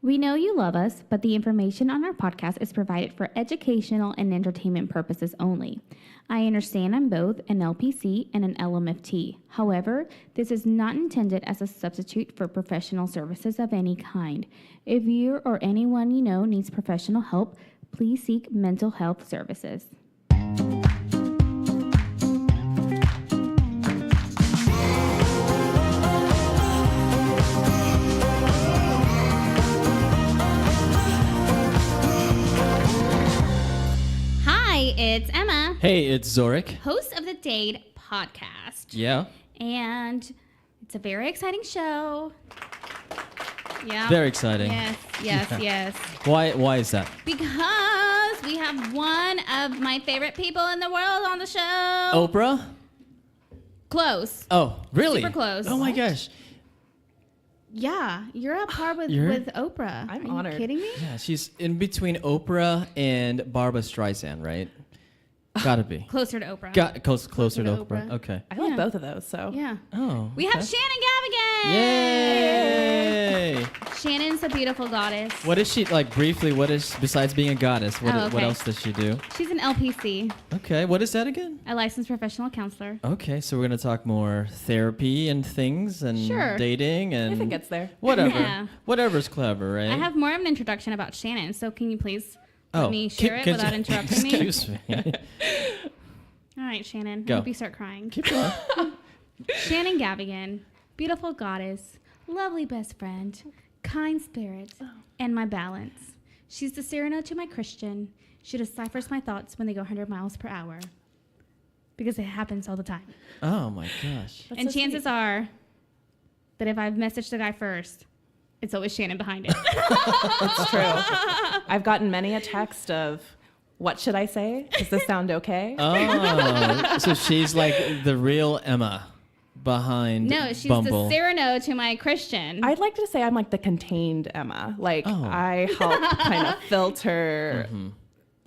We know you love us, but the information on our podcast is provided for educational and entertainment purposes only. I understand I'm both an LPC and an LMFT. However, this is not intended as a substitute for professional services of any kind. If you or anyone you know needs professional help, please seek mental health services. It's Emma. Hey, it's Zorric. Host of the Date podcast. Yeah. And it's a very exciting show. Yeah. Very exciting. Yes. Why is that? Because we have one of my favorite people in the world on the show. Oprah? Close. Oh, really? Super close. Oh my gosh. Yeah, you're at par with Oprah. I'm Are honored. you kidding me? Yeah, she's in between Oprah and Barbara Streisand, right? Gotta be. Closer to Oprah. Closer to Oprah. Okay. I like both of those, so. Yeah. Oh. We have Shannon Gavigan. Yay! Shannon's a beautiful goddess. What is she, like, briefly, besides being a goddess, what else does she do? She's an LPC. Okay, what is that again? A licensed professional counselor. Okay, so we're going to talk more therapy and things and dating and... If it gets there. Whatever. Yeah. Whatever's clever, right? I have more of an introduction about Shannon, so can you please let me share it without interrupting me? Excuse me. All right, Shannon. Go. I hope you start crying. Keep going. Shannon Gavigan, beautiful goddess, lovely best friend, kind spirit, and my balance. She's the Cyrano to my Christian. She deciphers my thoughts when they go 100 miles per hour. Because it happens all the time. Oh my gosh. That's and so chances sweet. are that if I've messaged the guy first, it's always Shannon behind it. That's true. I've gotten many a text of, what should I say? Does this sound okay? Oh, so she's like the real Emma behind No, she's Bumble. the Cyrano to my Christian. I'd like to say I'm like the contained Emma. Like, Oh. I help kind of filter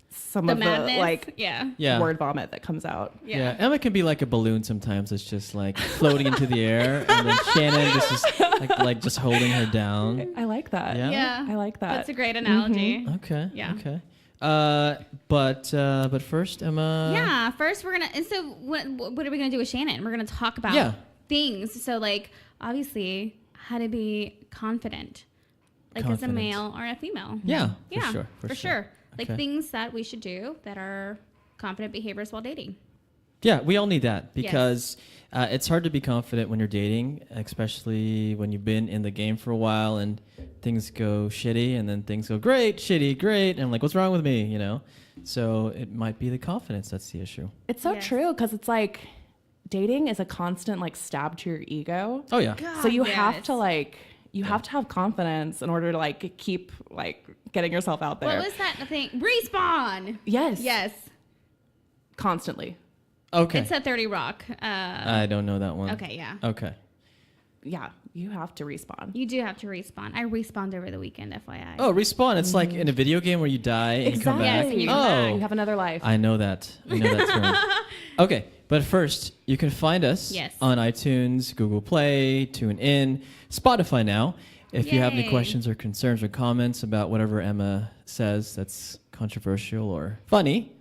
some the of madness. the, like, Yeah. word vomit that comes out. Yeah, Emma can be like a balloon sometimes. It's just like floating into the air, and then Shannon just is like just holding her down. I like that. Yeah? Yeah. I like that. That's a great analogy. Okay. Yeah. Okay. But first, Emma. Yeah, first we're gonna. And so, what are we gonna do with Shannon? We're gonna talk about things. So, like, obviously, how to be confident, like as a Confident. male or a female. Yeah. Yeah, For sure. Like Okay. things that we should do that are confident behaviors while dating. Yeah, we all need that because it's hard to be confident when you're dating, especially when you've been in the game for a while and things go shitty and then things go great, shitty, great. And I'm like, what's wrong with me? You know? So it might be the confidence that's the issue. It's so Yes. true because it's like dating is a constant like stab to your ego. Oh, yeah. God, So you yes. have to like have to have confidence in order to like keep like getting yourself out there. What was that thing? Respawn. Yes. Yes. Constantly. Okay. It's a 30 Rock. I don't know that one. Okay, yeah. Okay. Yeah, you have to respawn. You do have to respawn. I respawned over the weekend, FYI. Oh, respawn. It's like in a video game where you die and you come back. Yes, and you Oh, come back. you have another life. I know that. I know that term. Okay, but first, you can find us Yes. on iTunes, Google Play, TuneIn, Spotify now. If you have any Yay. questions or concerns or comments about whatever Emma says that's controversial or funny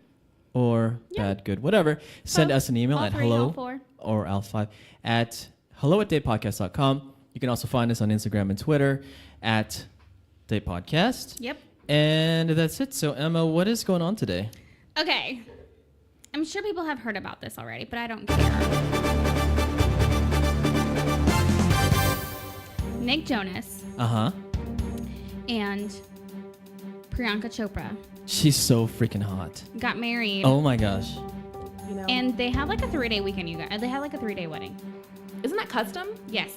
or bad, good, whatever, send Both. us an email All at three, hello all four. or al5 at hello@datepodcast.com. You can also find us on Instagram and Twitter at datepodcast. Yep. And that's it. So, Emma, what is going on today? Okay. I'm sure people have heard about this already, but I don't care. Nick Jonas Uh-huh. and Priyanka Chopra She's so freaking hot. got married. Oh my gosh. You know? And they had like a 3-day weekend, you guys. They had like a 3-day wedding. Isn't that custom? Yes.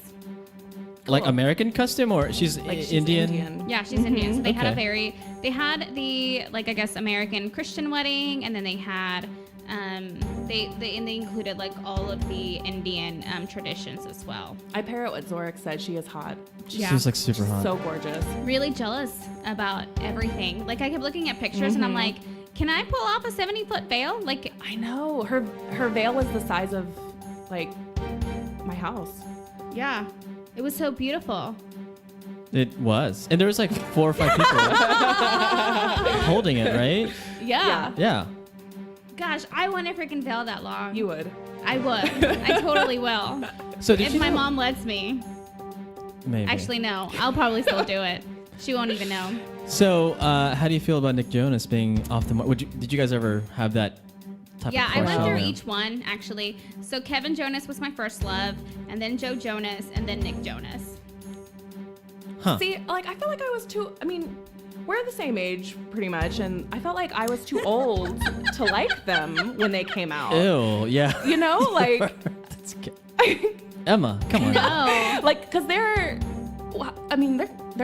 Like Cool. American custom or she's, Like she's Indian? Yeah, she's Indian. So they had Okay. they had the, like, I guess, American Christian wedding, and then they had, they included like all of the Indian traditions as well. I pair it what Zorric said. She is hot. Yeah. She's like super hot. So gorgeous. Really jealous about everything. Like, I kept looking at pictures and I'm like, can I pull off a 70-foot veil? Like, I know. Her veil was the size of like my house. yeah, it was so beautiful. It was. And there was like 4 or 5 people holding it, right? Yeah. Yeah. Gosh, I want to freaking fail that long. You would. I would. I totally will. So did If you my know- mom lets me. Maybe. Actually, no. I'll probably still do it. She won't even know. So, how do you feel about Nick Jonas being off the market? Did you guys ever have that type Yeah, of I went crush through on him? each one, actually. So Kevin Jonas was my first love, and then Joe Jonas, and then Nick Jonas. Huh. See, like, I feel like I was too, I mean, we're the same age pretty much, and I felt like I was too old to like them when they came out. Ew, yeah. You know, like, That's Emma, come on. No. like, cause they're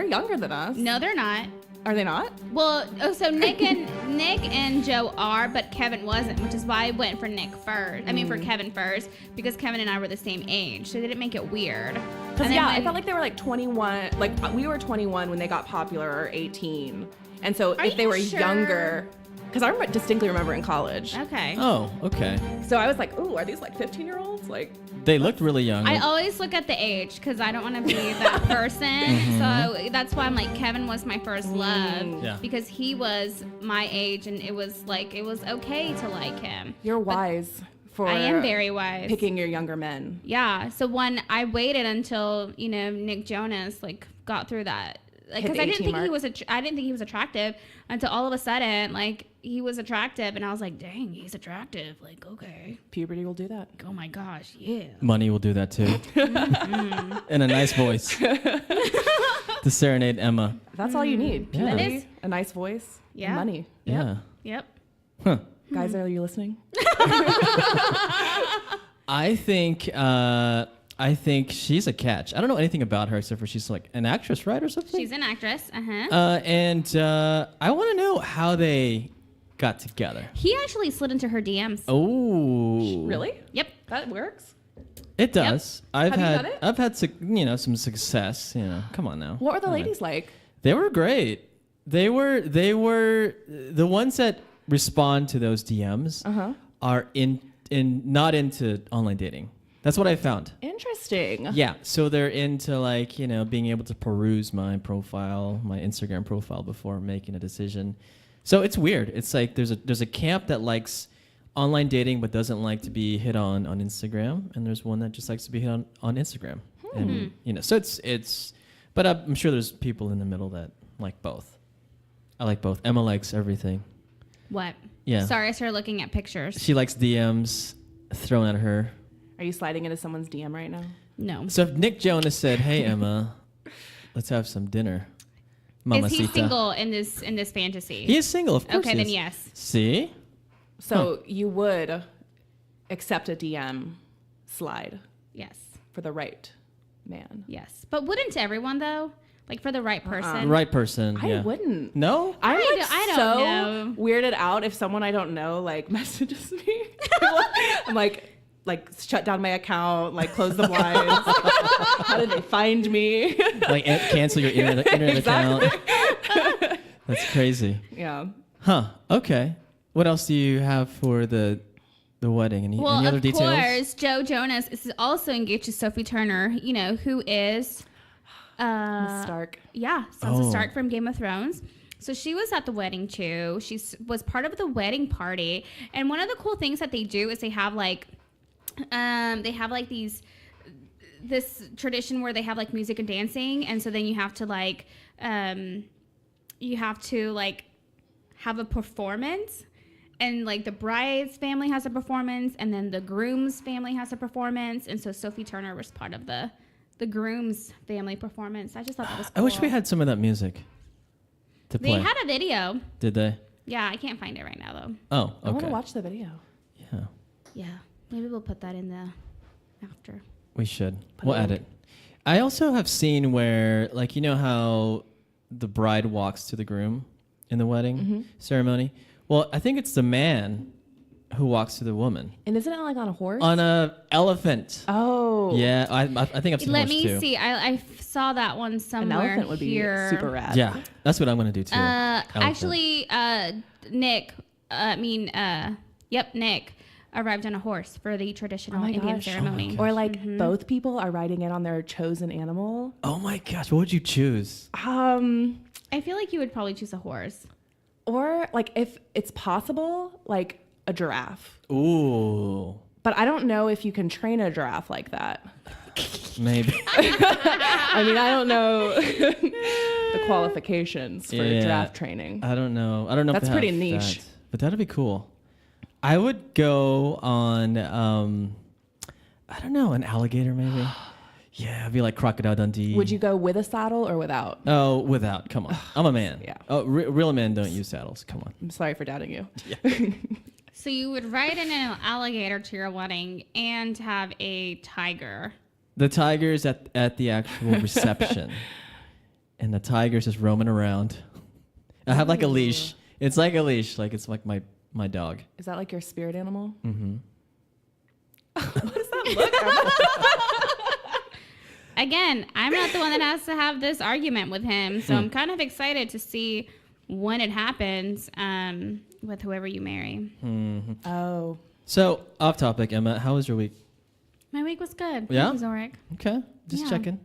younger than us. No, they're not. Are they not? Well, so Nick and Joe are, but Kevin wasn't, which is why I went for Nick first. I mean, for Kevin first, because Kevin and I were the same age, so they didn't make it weird. Cause And then I when- felt like they were like 21, like we were 21 when they got popular, or 18. And so Are if they you were sure? younger, cause I distinctly remember in college. Okay. Oh, okay. So I was like, ooh, are these like 15-year-olds? Like, They looked really young. I always look at the age because I don't want to be that person. So that's why I'm like, Kevin was my first love Yeah. because he was my age and it was okay to like him. you're wise for I am very wise. picking your younger men. Yeah. So when I waited until, Nick Jonas like got through that, like, Hit because the I didn't 18 think he mark. was I didn't think he was attractive until all of a sudden like he was attractive and I was like, dang, he's attractive. Like, okay. Puberty will do that. Oh my gosh, yeah. Money will do that too. And a nice voice to serenade Emma. That's all you need. Yeah. Puberty, is. a nice voice, Yeah. and money. Yeah. Yep. Huh. Guys, are you listening? I think she's a catch. I don't know anything about her except for she's like an actress, right, or something. She's an actress. Uh-huh. And I want to know how they got together. He actually slid into her DMs. Oh, Really? Yep. That works? It does. I've Have you had done it? I've had some success. Come on now. What were the All right. ladies like? They were great. They were the ones that respond to those DMs are not into online dating. That's what I found. Interesting. Yeah, so they're into like, being able to peruse my profile, my Instagram profile before making a decision. So it's weird. It's like there's a camp that likes online dating but doesn't like to be hit on Instagram, and there's one that just likes to be hit on Instagram. And so it's but I'm sure there's people in the middle that like both. I like both. Emma likes everything. What? Yeah. Sorry, I started looking at pictures. She likes DMs thrown at her. Are you sliding into someone's DM right now? No. So if Nick Jonas said, "Hey Emma, let's have some dinner," Is he Mamacita. single in this fantasy? He is single, of course. Okay, he then is. yes. See? So you would accept a DM slide Yes. for the right man? Yes. But wouldn't everyone though? Like for the right person? Right person. I yeah. wouldn't. No? I'm I like don't so know. weirded out if someone I don't know like messages me. I'm like shut down my account, like close the blinds. How did they find me? Like cancel your internet Exactly. account. That's crazy. Yeah. Huh. Okay. What else do you have for the wedding? Any Well, other of details? course, Joe Jonas is also engaged to Sophie Turner, who is Miss Stark. Yeah, Sansa Oh. Stark from Game of Thrones. So she was at the wedding too. She was part of the wedding party. And one of the cool things that they do is they have this tradition where they have like music and dancing, and so then you have to have a performance, and like the bride's family has a performance, and then the groom's family has a performance, and so Sophie Turner was part of the groom's family performance. I just thought that was cool. I wish we had some of that music to play. They had a video. Did they? Yeah, I can't find it right now though. Oh, I want okay. to watch the video. Yeah, Yeah, maybe we'll put that in the after. we should. Put We'll it add in. it. I also have seen where, like, how the bride walks to the groom in the wedding ceremony? Well, I think it's the man who walks to the woman. And isn't it like on a horse? On a elephant. Oh. Yeah, I think I've seen Let horse me too. see. I saw that one An somewhere elephant would here. be super rad. Yeah, that's what I'm gonna do too. Elephant. Actually, Nick. Nick arrived on a horse for the traditional my Indian gosh. ceremony. Or like both people are riding in on their chosen animal. Oh my gosh, what would you choose? I feel like you would probably choose a horse. Or like if it's possible, like a giraffe. Ooh, But I don't know if you can train a giraffe like that. maybe. I mean, I don't know the qualifications for giraffe training. I don't know. I don't know. That's if they pretty have niche. that, but that'd be cool. I would go on. I don't know, an alligator maybe. Yeah, it'd be like Crocodile Dundee. Would you go with a saddle or without? Oh, without. Come on, I'm a man. Yeah. Oh, real men don't use saddles. Come on. I'm sorry for doubting you. So you would ride in an alligator to your wedding and have a tiger. The tiger's at the actual reception, and the tiger's just roaming around. I have like a leash. It's like a leash, like it's like my dog. Is that like your spirit animal? Mm-hmm. What does that look? Again, I'm not the one that has to have this argument with him, so I'm kind of excited to see when it happens with whoever you marry. Mm-hmm. Oh. So, off topic, Emma, how was your week? My week was good. Yeah? Thank you, Zorric. Okay, just Yeah. checking.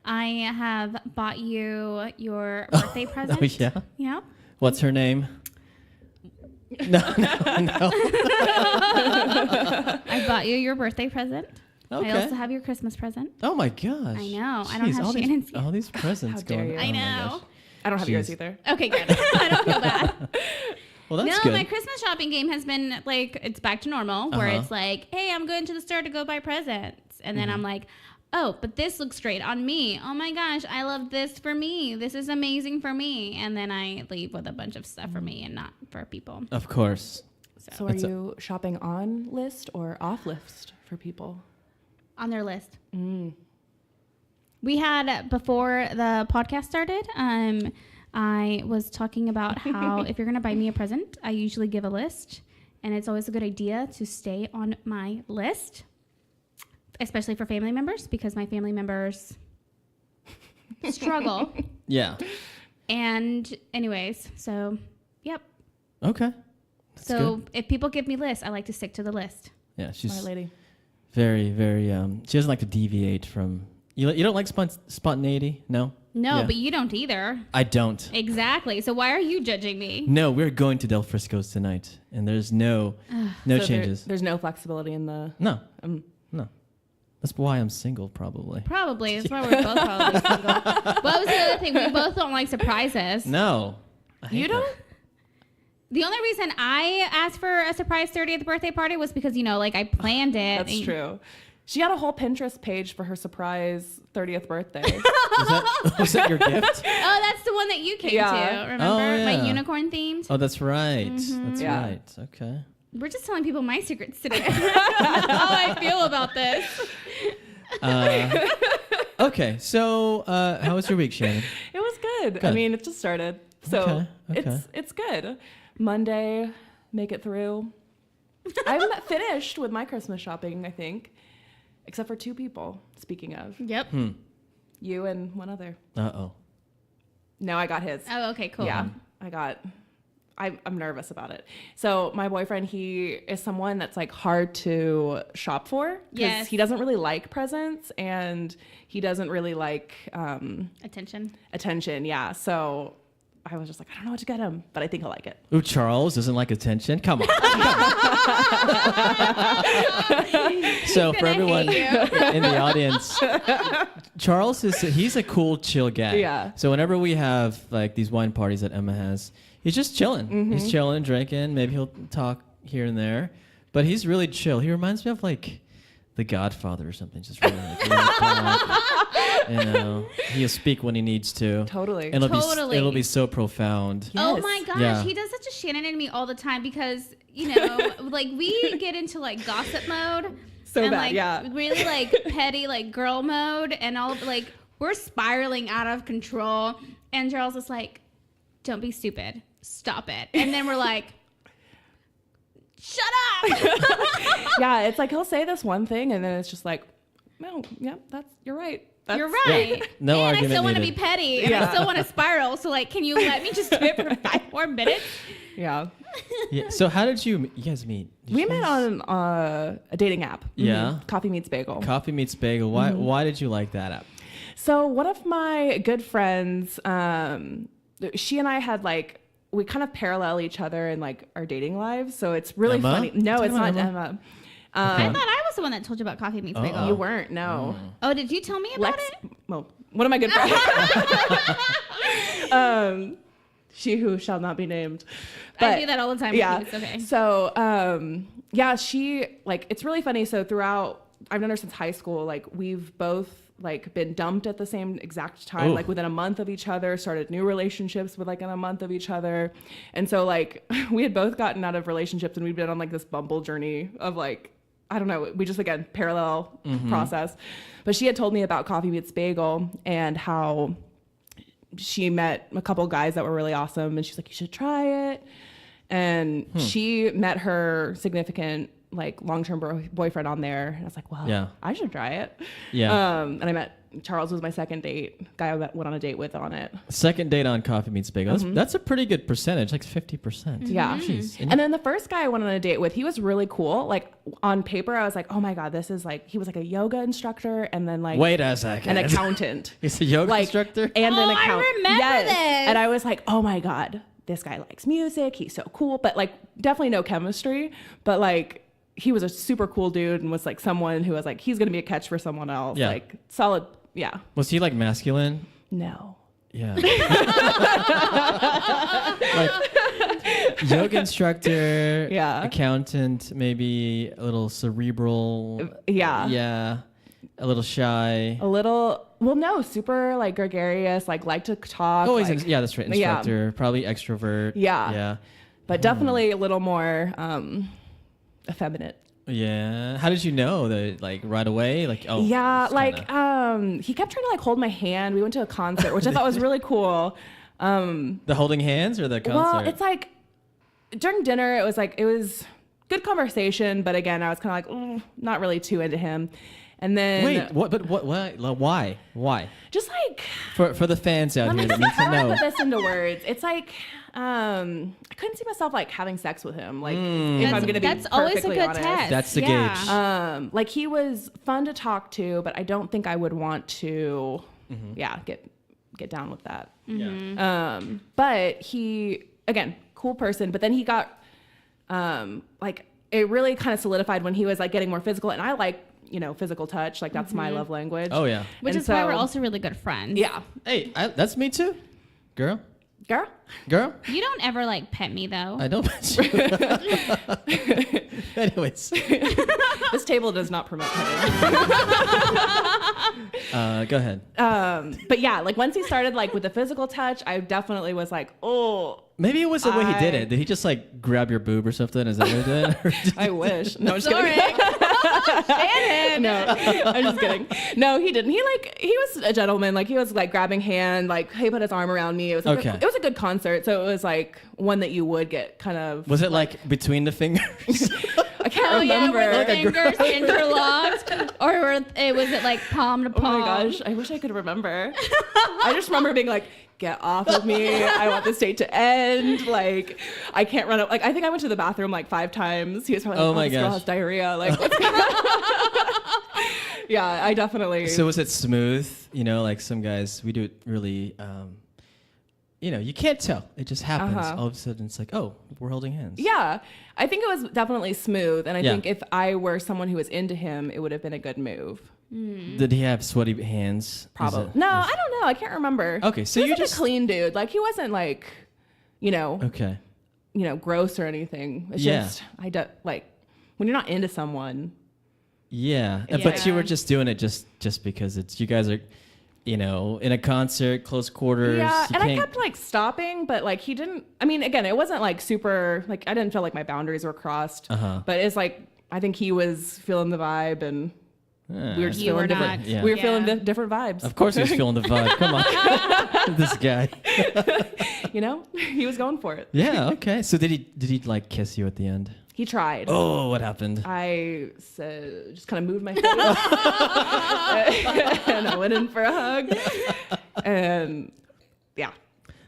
I have bought you your birthday present. Oh, yeah? Yep. What's her name? No. I bought you your birthday present. Okay. I also have your Christmas present. Oh my gosh. I know. I don't have all Shannon's these, all these presents How dare going. you. Oh I my know. gosh. I don't have yours Jeez. either. Okay, good. I don't feel bad. Well, that's No, good. my Christmas shopping game has been like, it's back to normal, where it's like, hey, I'm going to the store to go buy presents. And then I'm like, oh, but this looks great on me. Oh my gosh, I love this for me. This is amazing for me. And then I leave with a bunch of stuff for me and not for people. Of course. So are you shopping on list or off list for people? On their list. We had, before the podcast started, I was talking about how if you're going to buy me a present, I usually give a list. And it's always a good idea to stay on my list, especially for family members, because my family members struggle. Yeah. And anyways, so, yep. Okay. That's So good. if people give me lists, I like to stick to the list. Yeah, she's My lady. very, very. She doesn't like to deviate from. You don't like spontaneity? No. No, Yeah. but you don't either. I don't. Exactly. So why are you judging me? No, we're going to Del Frisco's tonight, and there's no So changes. there's no flexibility in the. No. No. That's why I'm single, probably. Probably. That's why we're both probably single. What was the other thing? We both don't like surprises. No. I hate You that. don't? The only reason I asked for a surprise 30th birthday party was because, like I planned it. That's true. She had a whole Pinterest page for her surprise 30th birthday. Was that your gift? Oh, that's the one that you came Yeah. to. Remember? Oh, yeah. My unicorn themed. Oh, that's right. That's Yeah. right. Okay. We're just telling people my secrets today. How I feel about this. Okay. So, how was your week, Shannon? It was good. Good. I mean, it just started. So Okay. it's good. Monday, make it through. I'm finished with my Christmas shopping, I think. Except for two people, speaking of. Yep. You and one other. Uh-oh. No, I got his. Oh, okay, cool. Yeah, I'm nervous about it. So my boyfriend, he is someone that's like hard to shop for. Yes. He doesn't really like presents and he doesn't really like Attention. Yeah. So I was just like, I don't know what to get him, but I think he'll like it. Ooh, Charles doesn't like attention? Come on. So for everyone in the audience, Charles he's a cool, chill guy. Yeah. So whenever we have like these wine parties that Emma has, he's just chilling. He's chilling, drinking. Maybe he'll talk here and there, but he's really chill. He reminds me of like The Godfather or something. Just really, he'll speak when he needs to. Totally. And Totally. it'll be so profound. Oh Yes. my gosh, Yeah. he does such a Shannon and me all the time because, like we get into like gossip mode. So and, bad, like, yeah. Really like petty, like girl mode and all like we're spiraling out of control. And Charles is like, don't be stupid. Stop it. And then we're like, shut up. Yeah, it's like he'll say this one thing and then it's just like, no, yeah, you're right. You're right. Yeah. No and argument I still want to needed. be petty, and I still want to spiral. So, like, can you let me just do it for 5 more minutes? Yeah. Yeah. So how did you guys meet? We met on a dating app. Yeah. Coffee Meets Bagel. Coffee Meets Bagel. Why did you like that app? So one of my good friends, she and I had like, we kind of parallel each other in like our dating lives. So it's really Emma? funny. No, it's not Emma. I thought I was the one that told you about Coffee Meets Bagel. You weren't, no. Oh, did you tell me about it? Well, one of my good friends. She who shall not be named. I do that all the time. Yeah. It's okay. So, she, like, it's really funny. So throughout, I've known her since high school. Like, we've both, like, been dumped at the same exact time, Ooh. like, within a month of each other, started new relationships within a month of each other. And so, like, we had both gotten out of relationships and we'd been on, like, this Bumble journey of, like, I don't know, we just, again, parallel process. But she had told me about Coffee Meets Bagel and how she met a couple guys that were really awesome. And she's like, you should try it. And she met her significant, like, long-term boyfriend on there. And I was like, well, I should try it. Yeah. And I met Charles was my second date, guy I went on a date with on it. Second date on Coffee Meets Bagel. That's a pretty good percentage, like 50%. Yeah. Jeez. And then the first guy I went on a date with, he was really cool. Like, on paper, I was like, oh my God, this is like, he was like a yoga instructor and then like Wait a second. an accountant. He's a yoga instructor? And an I accountant. remember this. And I was like, oh my God, this guy likes music. He's so cool. But like, definitely no chemistry. But like, he was a super cool dude and was like someone who was like, he's going to be a catch for someone else. Yeah. Like, solid. Yeah. Was he like masculine? No. Yeah. Like yoga instructor, accountant, maybe a little cerebral. Yeah. Yeah. A little shy. A little, well, no, super like gregarious, like to talk. Oh, like, yeah, that's right. Instructor, probably extrovert. Yeah. Yeah. But definitely a little more effeminate. Yeah. How did you know that? Like right away? Like yeah, like he kept trying to like hold my hand. We went to a concert, which I thought was really cool. The holding hands or the concert? Well, it's like during dinner, it was good conversation, but again, I was kind of like not really too into him. And then wait, what? But what? Why? Why? Just like for the fans out here that need to know. Put this into words. It's like I couldn't see myself like having sex with him. Like if I'm gonna be that's always a good honest. test. That's the gauge. Like he was fun to talk to, but I don't think I would want to get down with that. Yeah. But he again, cool person, but then he got like it really kind of solidified when he was like getting more physical, and I like physical touch, like that's my love language. Oh yeah. Which is why we're also really good friends. Yeah. Hey, that's me too. Girl. Girl? You don't ever like pet me though. I don't pet you. Anyways. This table does not promote petting. Go ahead. But yeah, like once he started like with the physical touch, I definitely was like, oh. Maybe it was the way he did it. Did he just like grab your boob or something? Is that what he did? I wish. No, I'm just Sorry. kidding. Shannon. No, I'm just kidding. No, he didn't. He was a gentleman. Like he was like grabbing hand, like he put his arm around me. It was like it was a good concert. So it was like one that you would get kind of. Was it like between the fingers? I can't remember. Yeah, were the fingers interlocked, or was it like palm to palm? Oh my gosh, I wish I could remember. I just remember being like, get off of me. I want this date to end. Like, I can't run up. Like, I think I went to the bathroom like 5 times. He was probably like, oh my this girl gosh. has diarrhea. Like, what's going on? Yeah, I definitely. So was it smooth? Like some guys, we do it really, you can't tell. It just happens. All of a sudden, it's like, oh, we're holding hands. Yeah, I think it was definitely smooth. And I think if I were someone who was into him, it would have been a good move. Did he have sweaty hands? Probably. I don't know. I can't remember. Okay, so he was you're just a clean dude. Like he wasn't like, okay, gross or anything. It's just like when you're not into someone. Yeah, but you were just doing it just because you guys are, in a concert, close quarters. Yeah, and I kept like stopping, but like he didn't. I mean, again, it wasn't like super. Like I didn't feel like my boundaries were crossed. But it's like I think he was feeling the vibe and. We were just feeling different. We were feeling different vibes. Of course, he was feeling the vibe. Come on, this guy. He was going for it. Yeah. Okay. So did he like kiss you at the end? He tried. Oh, what happened? I said, just kind of moved my face. And I went in for a hug. And yeah.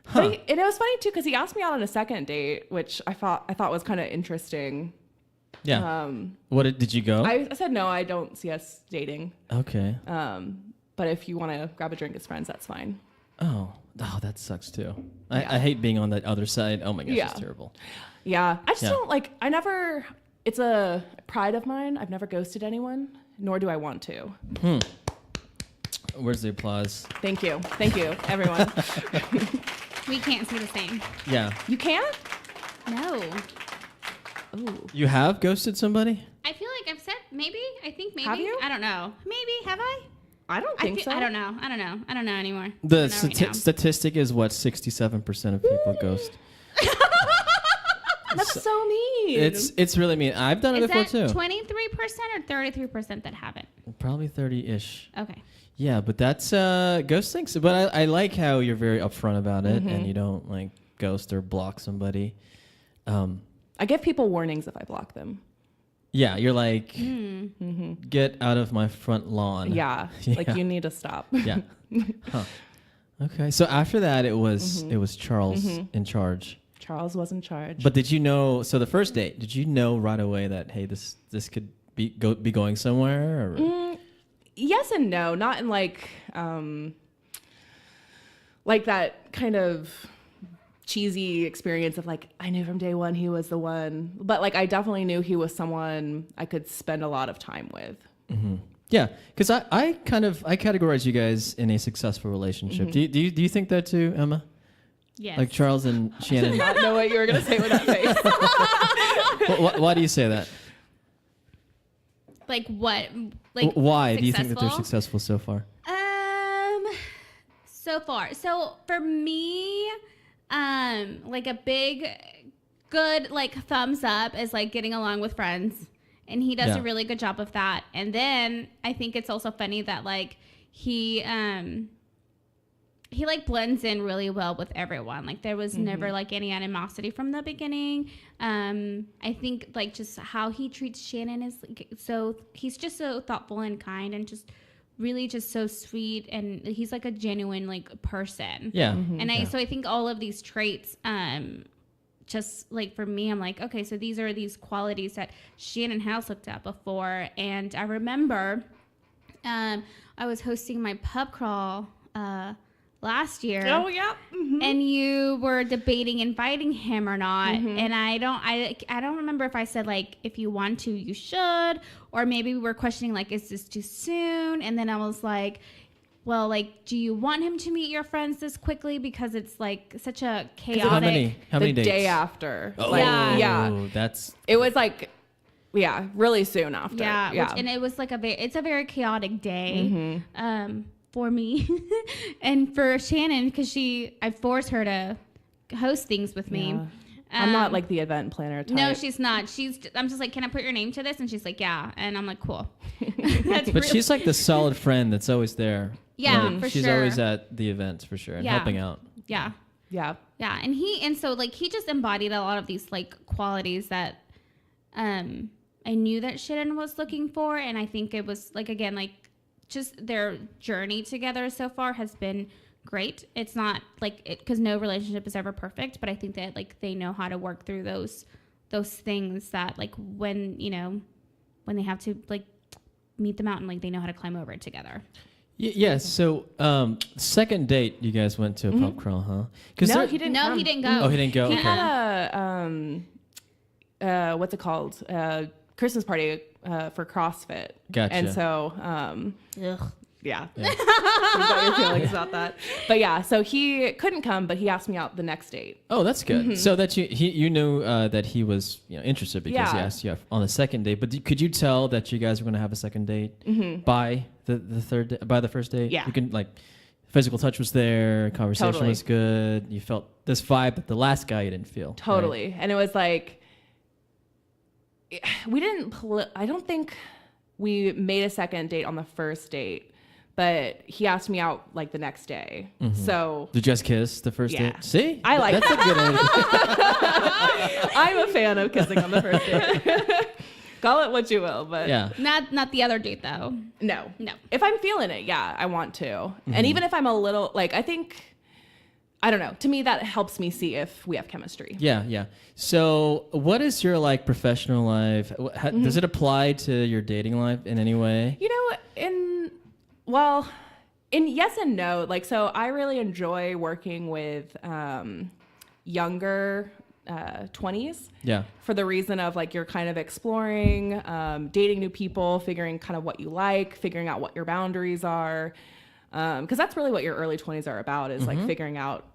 Huh. And it was funny too, because he asked me out on a second date, which I thought was kind of interesting. Yeah. Did you go? I said, no, I don't see us dating. Okay. But if you want to grab a drink as friends, that's fine. Oh, that sucks too. I hate being on that other side. Oh my gosh, Yeah. it's terrible. Yeah. I just don't it's a pride of mine. I've never ghosted anyone, nor do I want to. Where's the applause? Thank you, everyone. We can't see the same. Yeah. You can't? No. Ooh. You have ghosted somebody? I feel like I've said maybe. I think maybe. Have you? I don't know. Maybe. Have I? I don't think so. I don't know. I don't know anymore. The I don't know right now. statistic is what 67% of people ghost. That's so mean. It's really mean. I've done it Is before that too. 23% or 33% that haven't? Probably 30-ish. Okay. Yeah, but that's ghosting. So, but I like how you're very upfront about it and you don't like ghost or block somebody. I give people warnings if I block them. Yeah, you're like, get out of my front lawn. Yeah, like you need to stop. Yeah. Huh. Okay. So after that, it was Charles in charge. Charles was in charge. But did you know? So the first date, did you know right away that hey, this could be going somewhere? Or? Yes and no, not in like that kind of cheesy experience of like I knew from day one he was the one, but like I definitely knew he was someone I could spend a lot of time with. Yeah, because I categorize you guys in a successful relationship. Do you think that too, Emma? Yes. Like Charles and Shannon. I did not know what you were gonna say with that face. Why do you say that? Like what? Like why do you think that they're successful so far? So far. So for me, like a big, good like thumbs up is like getting along with friends, and he does a really good job of that. And then I think it's also funny that like he like blends in really well with everyone. Like there was never like any animosity from the beginning. I think like just how he treats Shannon is like, he's just so thoughtful and kind and just really just so sweet, and he's like a genuine like person. Yeah. And I think all of these traits, just like for me, I'm like, okay, so these are these qualities that Shannon has looked at before. And I remember I was hosting my pub crawl last year. Oh yeah. And you were debating inviting him or not. And I don't remember if I said like, if you want to, you should, or maybe we were questioning like, is this too soon? And then I was like, well, like, do you want him to meet your friends this quickly? Because it's like such a chaotic. How many days? The day after. Oh, like, yeah. It was like, really soon after. Yeah. And it was like it's a very chaotic day. For me and for Shannon, because I forced her to host things with me. Yeah. I'm not like the event planner type. No, she's not. I'm just like, can I put your name to this? And she's like, yeah. And I'm like, cool. But she's like the solid friend that's always there. Yeah, like, for she's sure. always at the events for sure and helping out. Yeah. Yeah. Yeah. And so like he just embodied a lot of these like qualities that I knew that Shannon was looking for. And I think it was like, again, like, just their journey together so far has been great. It's not like because no relationship is ever perfect, but I think that like they know how to work through those things that like when they have to like meet the mountain, like they know how to climb over it together. Yes. So second date, you guys went to a pub crawl, huh? No, he didn't. No, he didn't go. Oh, he didn't go. He Okay. had a what's it called? Christmas party for CrossFit. Gotcha. And so, Ugh. yeah. You've got your feelings about that. But yeah, so he couldn't come, but he asked me out the next date. Oh, that's good. So that you knew that he was interested because he Yeah. asked you on the second date. But could you tell that you guys were going to have a second date by the first date? Yeah. You can like physical touch was there, conversation Totally. was good. You felt this vibe that the last guy you didn't feel. right? Totally. And it was like, we didn't, I don't think we made a second date on the first date, but he asked me out like the next day. So did you guys kiss the first date? See, I like that's a good idea. I'm a fan of kissing on the first date. Call it what you will, but Not the other date though. No. If I'm feeling it, I want to. And even if I'm a little like, I don't know. To me, that helps me see if we have chemistry. Yeah. So what is your like professional life? Does it apply to your dating life in any way? You know, in yes and no. Like, so I really enjoy working with younger 20s. Yeah. For the reason of like you're kind of exploring, dating new people, figuring kind of what you like, figuring out what your boundaries are. Because that's really what your early 20s are about, is like figuring out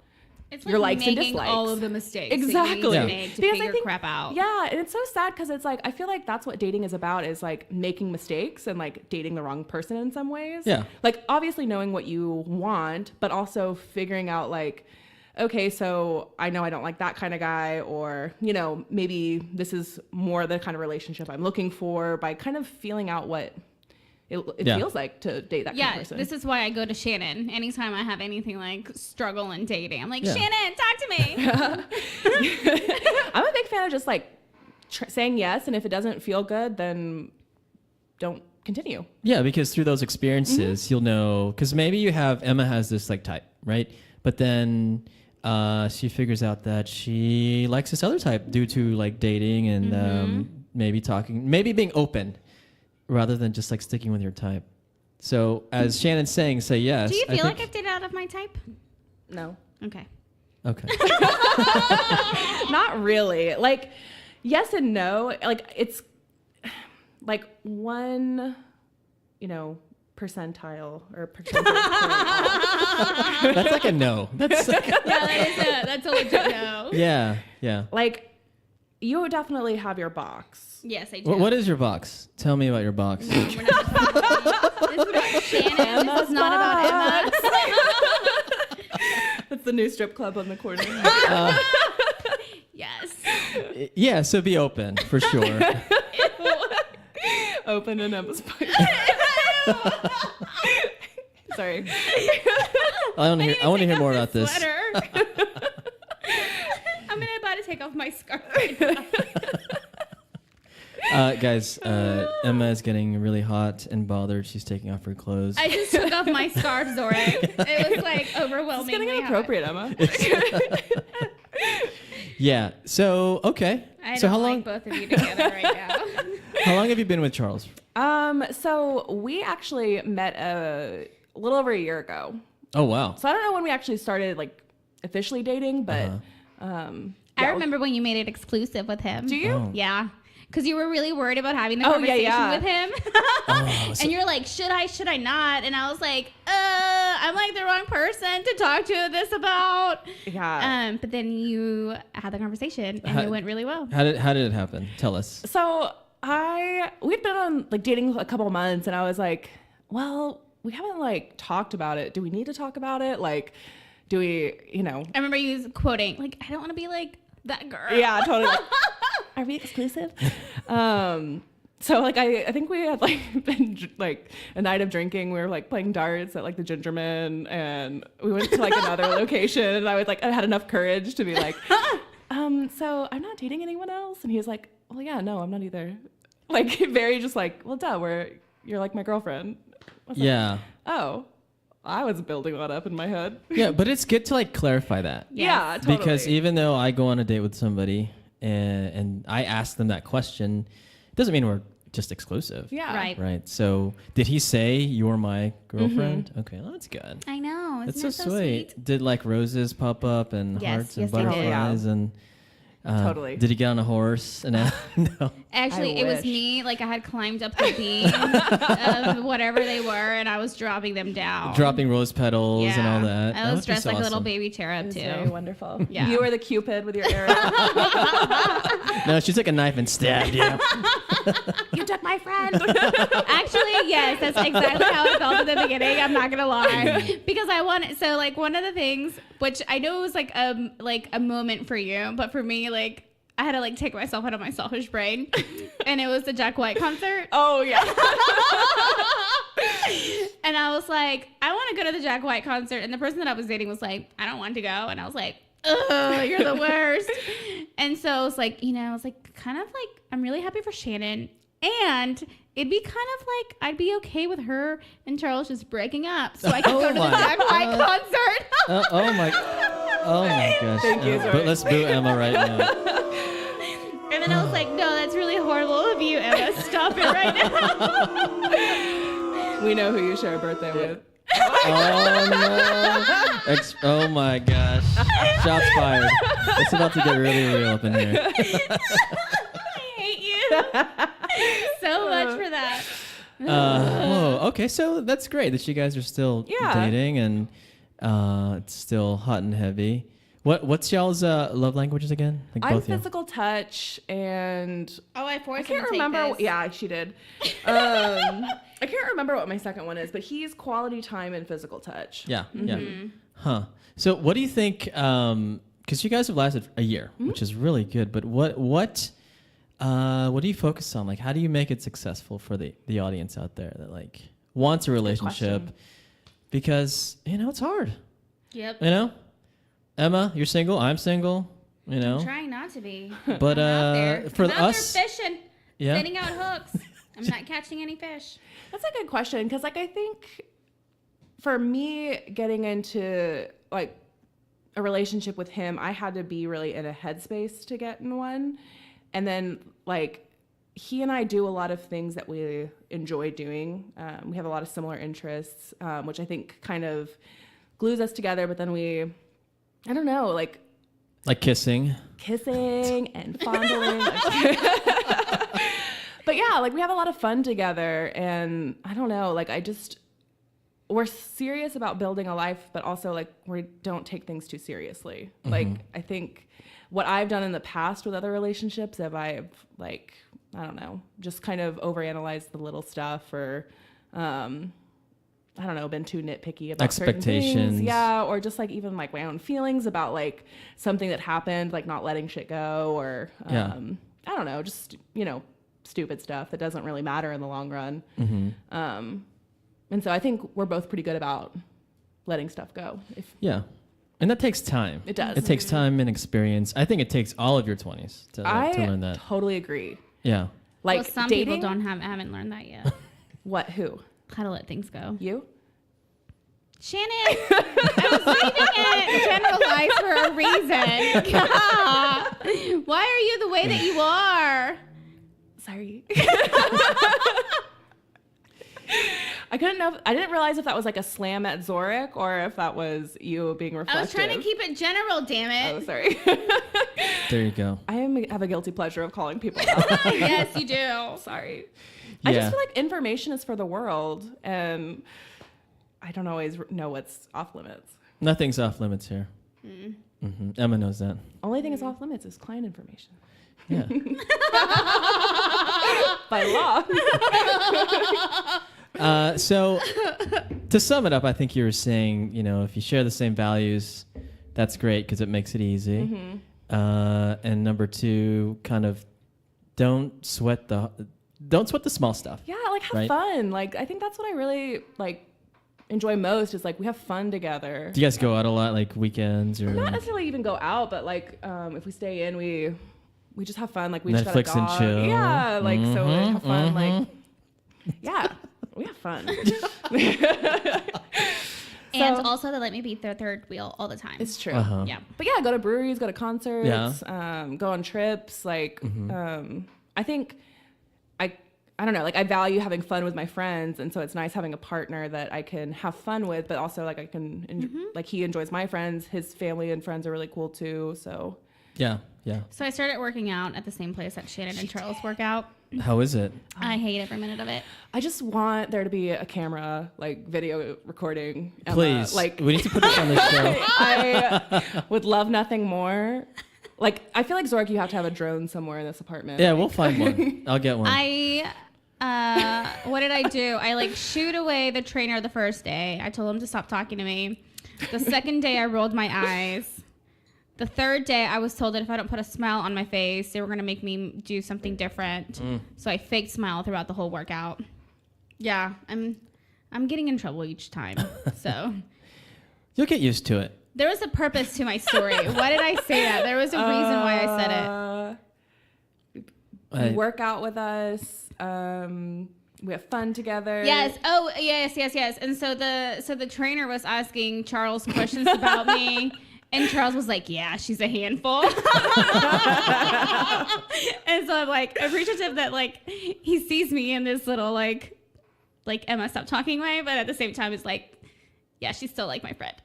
it's your like likes and making dislikes. all of the mistakes Exactly. that you need to figure crap out. Yeah, and it's so sad because it's like I feel like that's what dating is about, is like making mistakes and like dating the wrong person in some ways. Yeah. Like obviously knowing what you want, but also figuring out like, okay, so I know I don't like that kind of guy, or, you know, maybe this is more the kind of relationship I'm looking for, by kind of feeling out what it feels like to date that kind of person. This is why I go to Shannon anytime I have anything like struggle in dating. I'm like, Shannon, talk to me. I'm a big fan of just like saying yes, and if it doesn't feel good, then don't continue. Yeah, because through those experiences, you'll know, because maybe Emma has this like type, right? But then she figures out that she likes this other type due to like dating and maybe being open, rather than just like sticking with your type. So as Shannon's saying, say yes. Do you feel like I've dated out of my type? No. Okay. Not really. Like, yes and no. Like, it's like one, percentile or percentage. That's like a no. That's like that's a legit no. Yeah. Like, you would definitely have your box. Yes, I do. What is your box? Tell me about your box. We're not just talking about this is about Shannon. This is not about Emma. That's the new strip club on the corner. Yes. Yeah, so be open for sure. Open in Emma's box. Sorry. I want to hear more about this. I'm about to take off my scarf right now. Guys, Emma is getting really hot and bothered. She's taking off her clothes. I just took off my scarf, Zorric. It was like overwhelmingly It's getting inappropriate, Emma. Yeah. So okay. How long? Both of you together right now. How long have you been with Charles? So we actually met a little over a year ago. Oh wow. So I don't know when we actually started like officially dating, but I remember when you made it exclusive with him. Do you? Oh. Yeah. Because you were really worried about having the conversation with him. And you're like, should I not? And I was like, I'm like the wrong person to talk to this about. Yeah. But then you had the conversation and it went really well. How did it happen? Tell us. So we'd been on like dating a couple of months, and I was like, well, we haven't like talked about it. Do we need to talk about it? Like, do we, I remember you quoting, like, I don't want to be like that girl. Yeah, totally. Like, are we exclusive? So like I think we had like been like a night of drinking. We were like playing darts at like the Gingerman, and we went to like another location, and I had enough courage to be like, so I'm not dating anyone else. And he was like, well, yeah, no, I'm not either. Like very just like, well, duh, you're like my girlfriend. I was yeah. Like, oh, I was building that up in my head. Yeah, but it's good to like clarify that. Yeah, totally. Because even though I go on a date with somebody and I ask them that question, it doesn't mean we're just exclusive. Yeah. Right. So did he say you're my girlfriend? Okay, well, that's good. I know. That's so sweet. Did like roses pop up and hearts and butterflies and totally. Did he get on a horse? And no. Actually, it was me. Like I had climbed up the beam of whatever they were, and I was dropping them down. Dropping rose petals and all that. I was dressed like a little baby cherub too. Very wonderful. Yeah. You were the Cupid with your arrow. No, she took a knife and stabbed you. You took my friend. Actually, yes, that's exactly how I felt at the beginning. I'm not gonna lie, because I wanted. So like one of the things, which I know was like a moment for you, but for me, like I had to like take myself out of my selfish brain, and it was the Jack White concert. Oh yeah. And I was like, I want to go to the Jack White concert. And the person that I was dating was like, I don't want to go. And I was like, ugh, you're the worst. And so I was like, I was like, kind of like, I'm really happy for Shannon. And it'd be kind of like, I'd be okay with her and Charles just breaking up so I could go to the Jack White concert. Oh my gosh. Thank you, But let's boo Emma right now. And then I was like, no, that's really horrible of you, Emma. Stop it right now. We know who you share a birthday with. Oh no. Oh my gosh. Shots fired. It's about to get really real up in here. I hate you so much for that. Okay, so that's great that you guys are still dating and it's still hot and heavy. What's y'all's love languages again? Like I'm both physical touch and I I can't remember. Yeah, she did. I can't remember what my second one is, but he's quality time and physical touch. Yeah, yeah. Huh. So what do you think? Because you guys have lasted a year, which is really good. But what do you focus on? Like, how do you make it successful for the audience out there that like wants a relationship? Because it's hard. Yep. Emma, you're single. I'm single. I'm trying not to be. But for I'm out us, there fishing, sending out hooks. I'm not catching any fish. That's a good question because, like, I think for me getting into like a relationship with him, I had to be really in a headspace to get in one, and then like he and I do a lot of things that we enjoy doing. We have a lot of similar interests, which I think kind of glues us together. But then I don't know, like kissing and fondling. But yeah, like we have a lot of fun together, and I don't know, like we're serious about building a life, but also like we don't take things too seriously. Mm-hmm. Like I think what I've done in the past with other relationships, if I've like, I don't know, just kind of overanalyzed the little stuff or, I don't know, been too nitpicky about expectations. Certain things. Yeah. Or just like even like my own feelings about like something that happened, like not letting shit go or, I don't know, just, stupid stuff that doesn't really matter in the long run. Mm-hmm. And so I think we're both pretty good about letting stuff go. Yeah. And that takes time. It does. It takes time and experience. I think it takes all of your 20s to learn that. I totally agree. Yeah. Like some dating, people haven't learned that yet. What? Who? How to let things go. You? Shannon, I was leaving it generalized for a reason. God. Why are you the way that you are? Sorry. I didn't realize if that was like a slam at Zorric or if that was you being reflective. I was trying to keep it general, damn it. Oh, sorry. There you go. I have a guilty pleasure of calling people out. Yes, you do. Sorry. Yeah. I just feel like information is for the world, and I don't always know what's off limits. Nothing's off limits here. Mm-hmm. Emma knows that. Only thing is off limits is client information. Yeah. By law. So to sum it up, I think you were saying, if you share the same values, that's great because it makes it easy. Mm-hmm. And number two, kind of don't sweat the small stuff. Yeah, like have fun. Like I think that's what I really like enjoy most is like we have fun together. Do you guys go out a lot, like weekends or not necessarily even go out, but like if we stay in, we just have fun. Like we Netflix just got a dog. and chill. Yeah, like so we have fun. Like yeah, we have fun. And also they let me be their third wheel all the time. It's true. Uh-huh. Yeah. But yeah, go to breweries, go to concerts, Yeah. Go on trips. Like I think I don't know, like I value having fun with my friends, and so it's nice having a partner that I can have fun with, but also like I can like he enjoys my friends, his family and friends are really cool too. So Yeah. So I started working out at the same place that Shannon and Charles work out. How is it? I hate every minute of it. I just want there to be a camera, like video recording. Emma. Please, like we need to put this on the show. I would love nothing more. Like I feel like Zorric, you have to have a drone somewhere in this apartment. Yeah, we'll find one. I'll get one. What did I do? I like shooed away the trainer the first day. I told him to stop talking to me. The second day I rolled my eyes. The third day I was told that if I don't put a smile on my face, they were going to make me do something different. So I faked smile throughout the whole workout. Yeah, I'm I'm getting in trouble each time. So You'll get used to it. there was a purpose to my story. Why did I say that? There was a reason why I said it. You work out with us. We have fun together. Yes. Oh, yes. And so the trainer was asking Charles questions about me. And Charles was like, yeah, she's a handful. And so I'm like appreciative that like he sees me in this little like Emma, stop talking way, but at the same time it's like, yeah, she's still like my friend.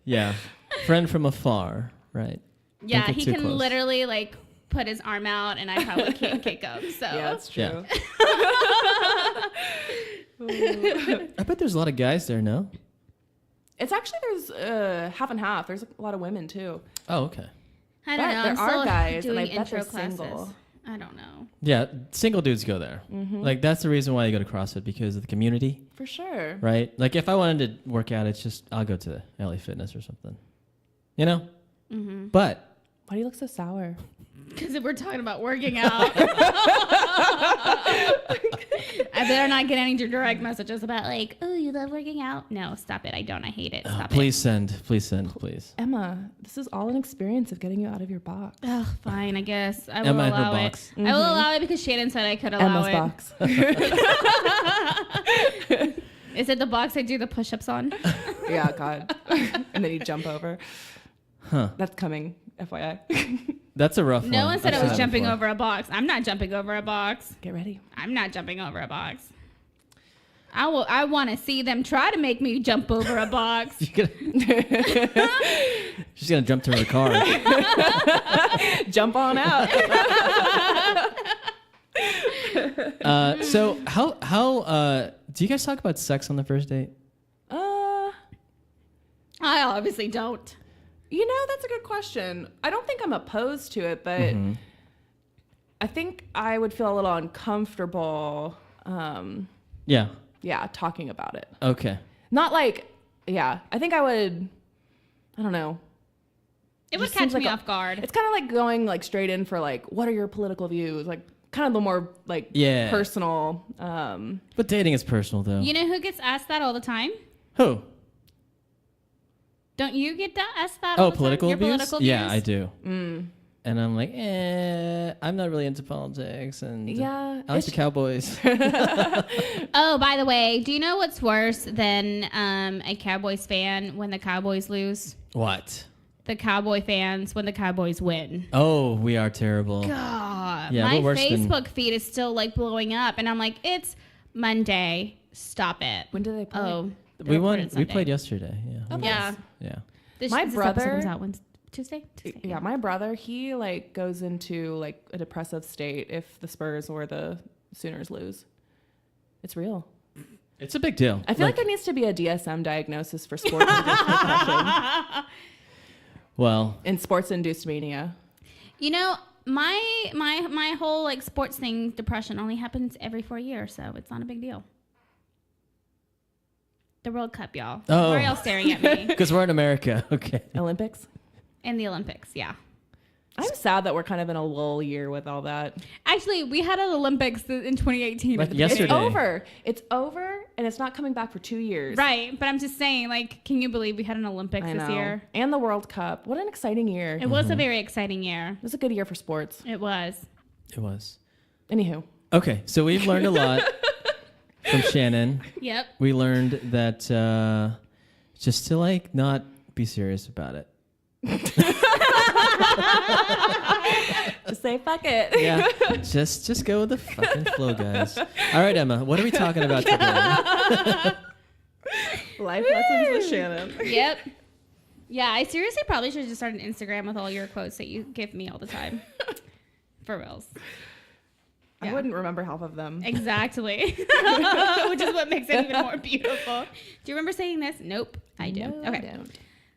Yeah. Friend from afar, right? Yeah, he can literally like put his arm out and I probably can't kick him. So Yeah, that's true. Yeah. I bet there's a lot of guys there, no? It's actually, there's half and half. There's a lot of women too. Oh, okay. I don't know. There I'm are still guys, and doing I bet intro they're classes. single. I don't know. Yeah, single dudes go there. Like, that's the reason why you go to CrossFit, because of the community, For sure. right? Like, if I wanted to work out, it's just, I'll go to LA Fitness or something. You know? Mm-hmm. But Why do you look so sour? Because we're talking about working out. I better not get any direct messages about like, oh, you love working out. No, stop it. I don't. I hate it. Stop please send, please. Emma, this is all an experience of getting you out of your box. it. Oh, fine. I guess I will Emma and her allow it. box. I will allow it because Shannon said I could allow Emma's it. box. Is it the box I do the push-ups on? Yeah, God. And then you jump over. Huh. That's coming, FYI. That's a rough one. No one said I've I was that jumping before. over a box. I'm not jumping over a box. Get ready. I'm not jumping over a box. I want to see them try to make me jump over a box. She's gonna jump to her car. Jump on out. So how do you guys talk about sex on the first date? I obviously don't. You know, that's a good question. I don't think I'm opposed to it, but I think I would feel a little uncomfortable. Yeah. Yeah, talking about it. Okay. Not like, yeah. I think I would. I don't know. It would just catch seems like me a- off guard. It's kind of like going like straight in for like, what are your political views? Like, kind of the more like Yeah. personal. But dating is personal, though. You know who gets asked that all the time? Who? Don't you get asked that all Oh, the political time? Your abuse? political Yeah, I views? do. And I'm like, I'm not really into politics, and Yeah, I like the Cowboys. Oh, by the way, do you know what's worse than a Cowboys fan when the Cowboys lose? What? The Cowboy fans when the Cowboys win. Oh, we are terrible. God, Yeah, my we're worse than- Facebook feed is still like blowing up, and I'm like, it's Monday. Stop it. When do they play? Oh, We won. recorded We played Sunday. yesterday. Yeah. Oh, Yeah. Yeah. My this brother- episode comes out Tuesday. Yeah, my brother, he like goes into like a depressive state if the Spurs or the Sooners lose. It's real. It's a big deal. I feel like there needs to be a DSM diagnosis for sports-induced depression Well, and sports-induced mania. You know, my whole like sports thing, depression only happens every 4 years, so it's not a big deal. The World Cup, y'all. Oh. Why are y'all staring at me? because we're in America. Okay. Olympics. And the Olympics, yeah. I'm sad that we're kind of in a lull year with all that. Actually, we had an Olympics in 2018. Like at the yesterday. It's over. It's over, and it's not coming back for 2 years. Right, but I'm just saying, like, can you believe we had an Olympics I this know. year? And the World Cup. What an exciting year. It was a very exciting year. It was a good year for sports. It was. It was. Anywho. Okay, so we've learned a lot from Shannon. Yep. We learned that just to like not be serious about it. Just say fuck it. Yeah, just go with the fucking flow, guys. All right, Emma, what are we talking about today? Life lessons with Shannon. Yep. Yeah, I seriously probably should just start an Instagram with all your quotes that you give me all the time. For reals. I wouldn't remember half of them. Exactly. Which is what makes it even more beautiful. Do you remember saying this? Nope, I do. No, Okay. I don't.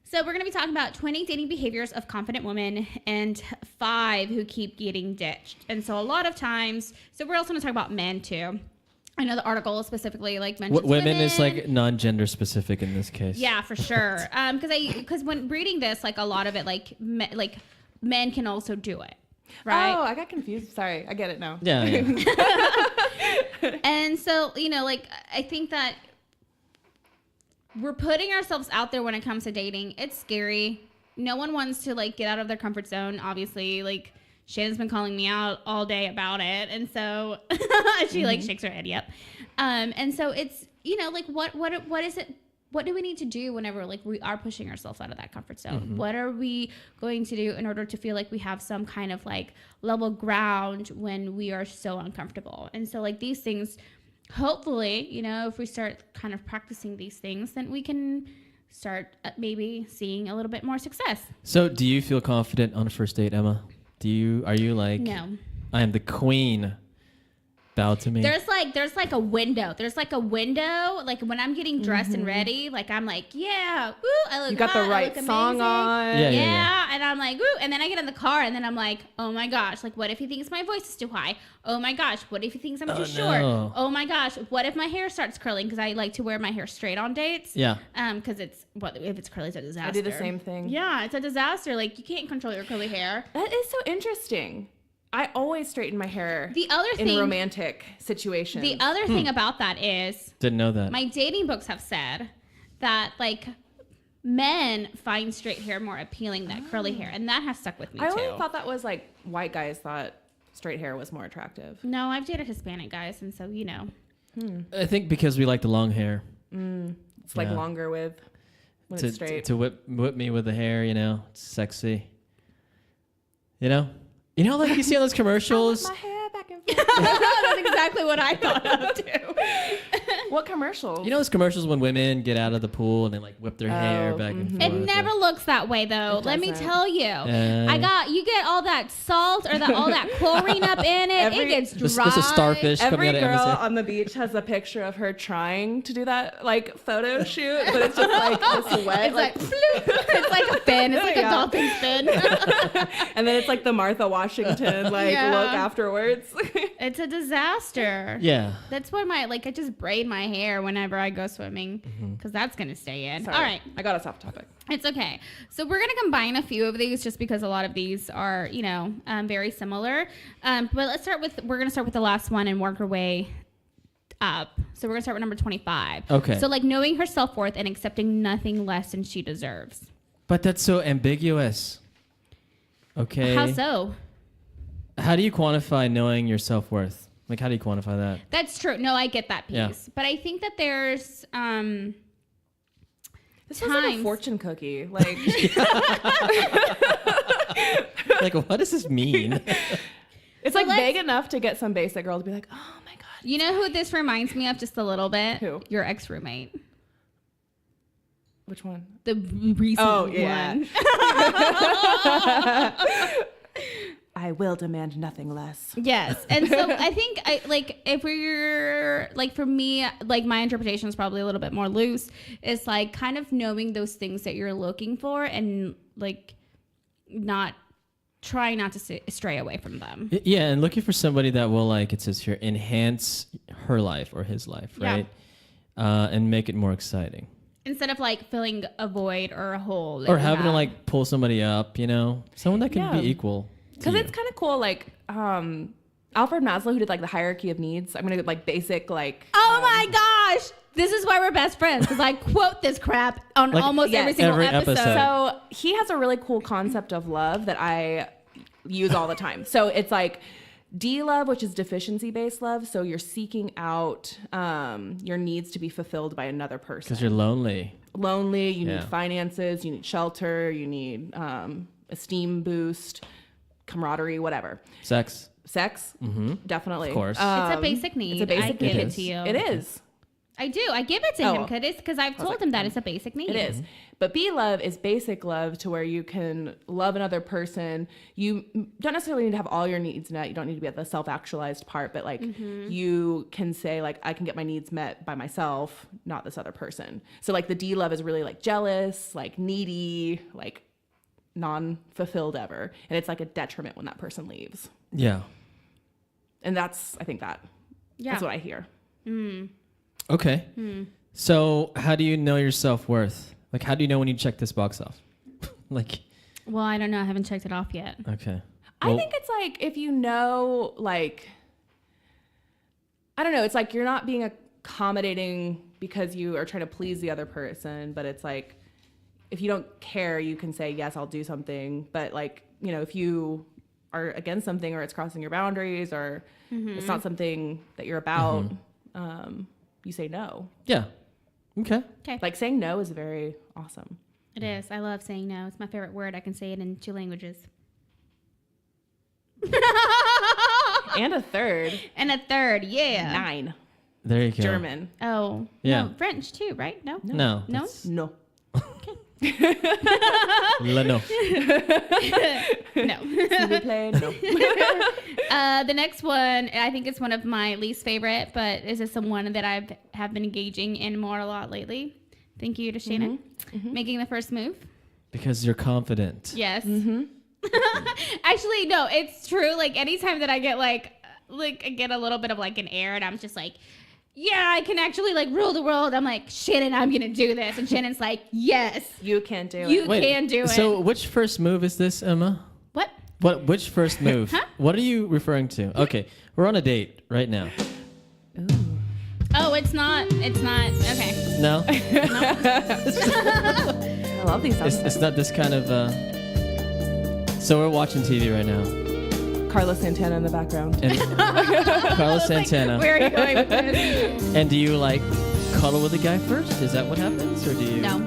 So we're going to be talking about 20 dating behaviors of confident women and 5 who keep getting ditched. And so a lot of times, so we're also going to talk about men too. I know the article specifically like mentions Women is like non-gender specific in this case. Yeah, for sure. Because when reading this, like a lot of it, like men can also do it. right? Oh, I got confused. Sorry, I get it now. Yeah. And so, like, I think that we're putting ourselves out there when it comes to dating. It's scary. No one wants to, like, get out of their comfort zone, obviously. Like, Shannon's been calling me out all day about it. And so she, like, shakes her head, yep. And so it's, like, what is it? What do we need to do whenever, like, we are pushing ourselves out of that comfort zone? What are we going to do in order to feel like we have some kind of, like, level ground when we are so uncomfortable? And so, like, these things, hopefully, if we start kind of practicing these things, then we can start maybe seeing a little bit more success. So do you feel confident on a first date, Emma? Are you like, no, I am the queen? Bow to me. There's like a window. Like when I'm getting dressed and ready, like I'm like, yeah, woo, I look. You got hot, the right song on. Yeah. And I'm like, woo, and then I get in the car and then I'm like, oh my gosh, like what if he thinks my voice is too high? Oh my gosh, what if he thinks I'm too short? Oh my gosh, what if my hair starts curling? Because I like to wear my hair straight on dates. Yeah. Because if it's curly, it's a disaster. I do the same thing. Yeah, it's a disaster. Like you can't control your curly hair. That is so interesting. I always straighten my hair in romantic situations. The other thing about that is... Didn't know that. My dating books have said that, like, men find straight hair more appealing than curly hair. And that has stuck with me, too. I always thought that was, like, white guys thought straight hair was more attractive. No, I've dated Hispanic guys, and so, I think because we like the long hair. It's, like, longer when it's straight. To whip me with the hair, it's sexy. Like you see on those commercials. I whip my hair back and forth. That's exactly what I thought of, too. What commercials? Those commercials when women get out of the pool and they like whip their hair back and forth. It never looks that way, though. Let me tell you. You get all that salt or all that chlorine up in it. It gets dry. Just a starfish Every coming out of girl Emma's on the beach has a picture of her trying to do that, like, photo shoot, but it's just like this wet. It's like it's like a fin. It's like a dolphin fin. And then it's like the Martha Washington look afterwards. It's a disaster. Yeah. That's why I just braid my hair whenever I go swimming because that's going to stay in. Sorry. All right. I got us off topic. It's okay. So we're going to combine a few of these just because a lot of these are, very similar. But we're going to start with the last one and work our way up. So we're going to start with number 25. Okay. So like knowing her self-worth and accepting nothing less than she deserves. But that's so ambiguous. Okay. How so? How do you quantify knowing your self-worth? Like, how do you quantify that? That's true. No, I get that piece. Yeah. But I think that there's this was like a fortune cookie. Like, like, what does this mean? It's like vague enough to get some basic girl to be like, oh my God. You know who this reminds me of just a little bit? Who? Your ex-roommate. Which one? The recent one. I will demand nothing less. Yes. And so I think if we're like, for me, like my interpretation is probably a little bit more loose. It's like kind of knowing those things that you're looking for and like trying not to stray away from them. Yeah. And looking for somebody that will, like it says here, enhance her life or his life, right? Yeah. And make it more exciting. Instead of like filling a void or a hole. Or having to like pull somebody up, someone that can be equal. Because it's kind of cool, like Alfred Maslow, who did like the hierarchy of needs. I'm gonna get like basic, like. Oh my gosh! This is why we're best friends, because I quote this crap on almost every single episode. So he has a really cool concept of love that I use all the time. So it's like D love, which is deficiency-based love. So you're seeking out your needs to be fulfilled by another person. Because you're lonely. You need finances, you need shelter, you need esteem boost, camaraderie, whatever. Sex, definitely. Of course. It's a basic need. It's a basic need. I give it to you. It is. I do. I give it to him because I've told him that it's a basic need. It is. But B love is basic love to where you can love another person. You don't necessarily need to have all your needs met. You don't need to be at the self-actualized part, but like you can say like, I can get my needs met by myself, not this other person. So like the D love is really like jealous, like needy, like non-fulfilled ever. And it's like a detriment when that person leaves. Yeah. And that's what I hear. Okay. So how do you know your self-worth? Like, how do you know when you check this box off? Like, well, I don't know. I haven't checked it off yet. Okay. I think it's like if you know, like, I don't know, it's like you're not being accommodating because you are trying to please the other person, but it's like if you don't care, you can say, yes, I'll do something. But like, you know, if you are against something or it's crossing your boundaries or it's not something that you're about, you say no. Yeah. Okay. Like saying no is very awesome. It is. I love saying no. It's my favorite word. I can say it in 2 languages. And a third. Yeah. 9. There you go. German. Oh. Yeah. No, French too, right? No? No. No? No. Le no. No. S'il vous plaît, no. The next one, I think it's one of my least favorite, but is this someone that I have been engaging in more a lot lately? Thank you to Shannon. Making the first move. Because you're confident. Yes. Actually, no, it's true. Like anytime that I get like I get a little bit of like an air and I'm just like, yeah, I can actually like rule the world. I'm like, Shannon, I'm going to do this. And Shannon's like, yes. You can do it. You can do it. So which first move is this, Emma? What? Which first move? Huh? What are you referring to? Okay, we're on a date right now. Ooh. Oh, it's not. Okay. No? I love these songs. It's not this kind of... So we're watching TV right now. Carlos Santana in the background. And Carlos Santana. Where are you going with this? And do you like cuddle with the guy first? Is that what happens? Or do you... No.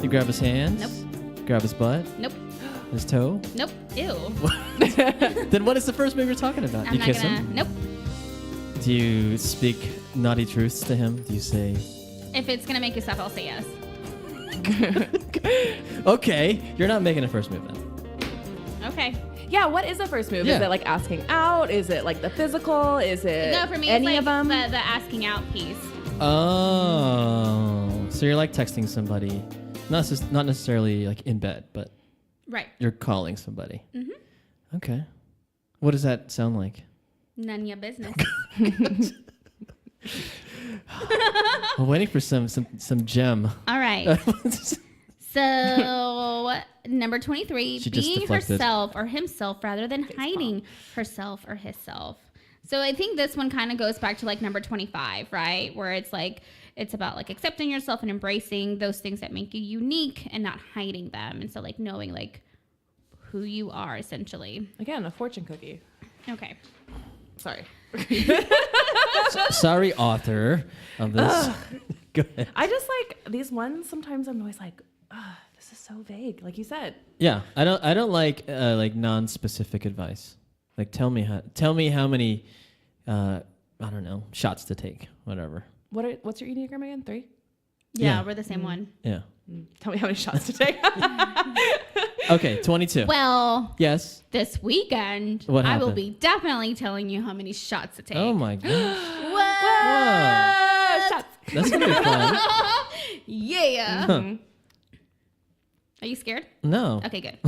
You grab his hands? Nope. Grab his butt? Nope. His toe? Nope. Ew. Then what is the first move you're talking about? I'm You not kiss gonna. him? Nope. Do you speak naughty truths to him? Do you say... If it's gonna make you stop, I'll say yes. Okay, you're not making a first move then. Okay. Yeah, what is the first move? Yeah. Is it like asking out? Is it like the physical? Is it No, for me, any it's of like them? the asking out piece. Oh, so you're like texting somebody, not necessarily like in bed, but Right. you're calling somebody. Okay. What does that sound like? None of your business. I'm waiting for some gem. All right. So, number 23, She just being deflected. herself or himself rather than hiding herself or hisself. So, I think this one kind of goes back to like number 25, right? Where it's like, it's about like accepting yourself and embracing those things that make you unique and not hiding them. And so, like, knowing like who you are essentially. Again, a fortune cookie. Okay. Sorry. Sorry, author of this. Go ahead. I just like these ones. Sometimes I'm always like, this is so vague. Like you said. Yeah, I don't like non-specific advice. Like tell me how many I don't know, shots to take, whatever. What's your Enneagram again? 3? Yeah, Yeah. we're the same one. Yeah. Tell me how many shots to take. Okay, 22. Well, Yes. this weekend, What I will happened? be definitely telling you how many shots to take. Oh my gosh. Whoa! Shots. That's gonna be fun. Yeah. Huh. Are you scared? No. Okay, good.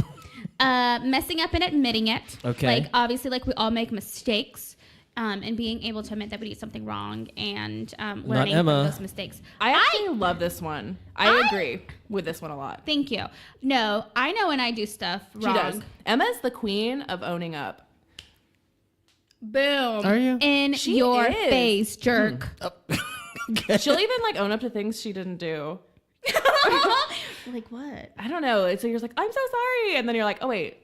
Messing up and admitting it. Okay. Like, obviously, like, we all make mistakes. And being able to admit that we did something wrong and learning from Emma. those mistakes. I actually love this one. I agree with this one a lot. Thank you. No, I know when I do stuff She wrong. does. Emma's the queen of owning up. Boom. Are you? In She your is. face, jerk. Okay. She'll even like own up to things she didn't do. Like what? I don't know. So you're just like, I'm so sorry. And then you're like, oh, wait.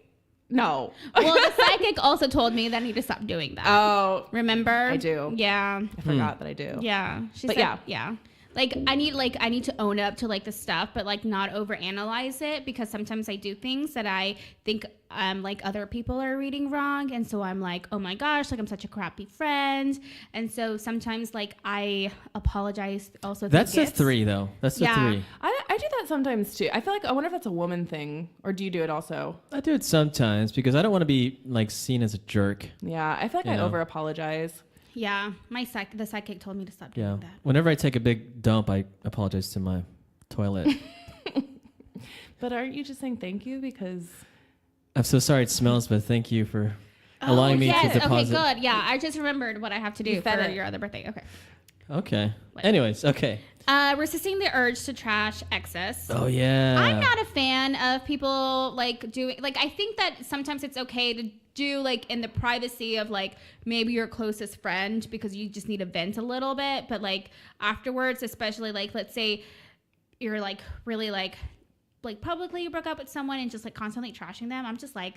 No. Well, the psychic also told me that I need to stop doing that. Oh, Remember? I do. Yeah. I forgot that I do. Yeah. She But said, yeah. Like I need to own up to like the stuff, but like not overanalyze it because sometimes I do things that I think like other people are reading wrong, and so I'm like, oh my gosh, like I'm such a crappy friend, and so sometimes like I apologize also. That's through a gifts. 3 though. That's a Yeah. 3. I do that sometimes too. I feel like I wonder if that's a woman thing, or do you do it also? I do it sometimes because I don't want to be like seen as a jerk. Yeah, I feel like You I know. over apologize. Yeah, the psychic told me to stop doing Yeah. that. Whenever I take a big dump, I apologize to my toilet. But aren't you just saying thank you because? I'm so sorry it smells, but thank you for allowing me to Yes. deposit. Okay, good. Yeah, I just remembered what I have to do You fed for it. your other birthday. Okay. Okay. What? Anyways, okay. Resisting the urge to trash exes. Oh yeah. I'm not a fan of people like doing like I think that sometimes it's okay to do like in the privacy of like maybe your closest friend because you just need to vent a little bit, but like afterwards, especially like let's say you're like really like publicly you broke up with someone and just like constantly trashing them. I'm just like,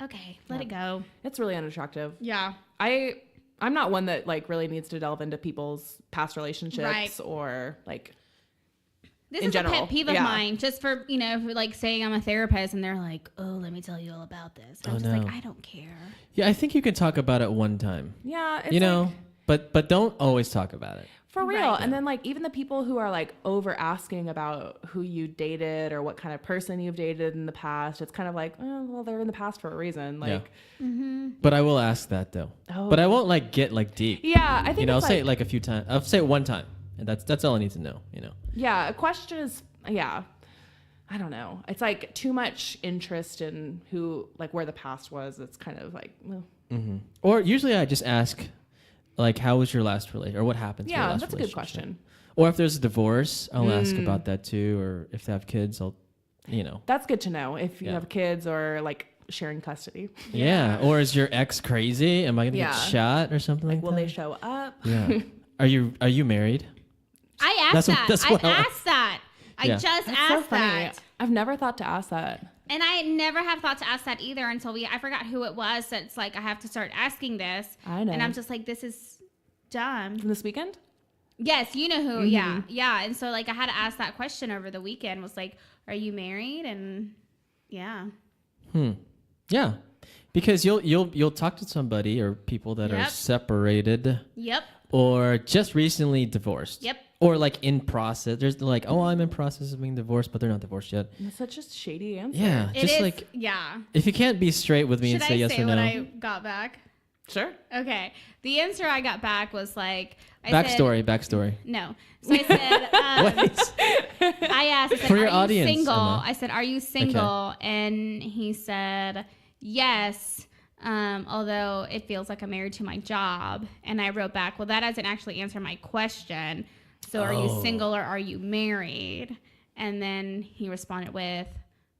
okay, let it go. It's really unattractive. Yeah. I'm not one that like really needs to delve into people's past relationships or like this in is general. a pet peeve of mine, just for, you know, for like saying I'm a therapist and they're like, oh, let me tell you all about this. I'm just like, I don't care. Yeah, I think you can talk about it one time. Yeah. It's you know, but don't always talk about it. For real. Right. And then like even the people who are like over asking about who you dated or what kind of person you've dated in the past, it's kind of like, oh, well, they're in the past for a reason. Like, But I will ask that though. Oh. But I won't like get like deep. Yeah, I think you know, I'll it's say it like a few times. I'll say it one time, and that's all I need to know. You know. Yeah, a question is I don't know. It's like too much interest in who like where the past was. It's kind of like, well. Or usually I just ask, like, how was your last relationship, or what happened? To your last That's a good question. Or if there's a divorce, I'll ask about that too. Or if they have kids, I'll, you know. That's good to know if you have kids or like sharing custody. Yeah. Or is your ex crazy? Am I gonna get shot or something like Will that? they show up? Yeah. Are you married? I asked that. I asked that. I just That's asked so funny. that. I've never thought to ask that. And I never have thought to ask that either until I forgot who it was. So it's like, I have to start asking this. I know. And I'm just like, this is dumb. From this weekend? Yes, you know who. Yeah. Yeah. And so like I had to ask that question over the weekend, was like, are you married? And yeah. Yeah. Because you'll talk to somebody or people that are separated. Yep. Or just recently divorced. Yep. Or like in process. There's like, oh, I'm in process of being divorced, but they're not divorced yet. That's such a shady answer. Yeah. It just is, like, yeah. if you can't be straight with me and say yes or no. Should I say what I got back? Sure. Okay. The answer I got back was like, Backstory. No. So I said, Wait. I asked, I said, For your are you audience, single? Emma. I said, are you single? And he said, yes. Although it feels like I'm married to my job. And I wrote back, well, that doesn't actually answer my question. So are you single or are you married? And then he responded with,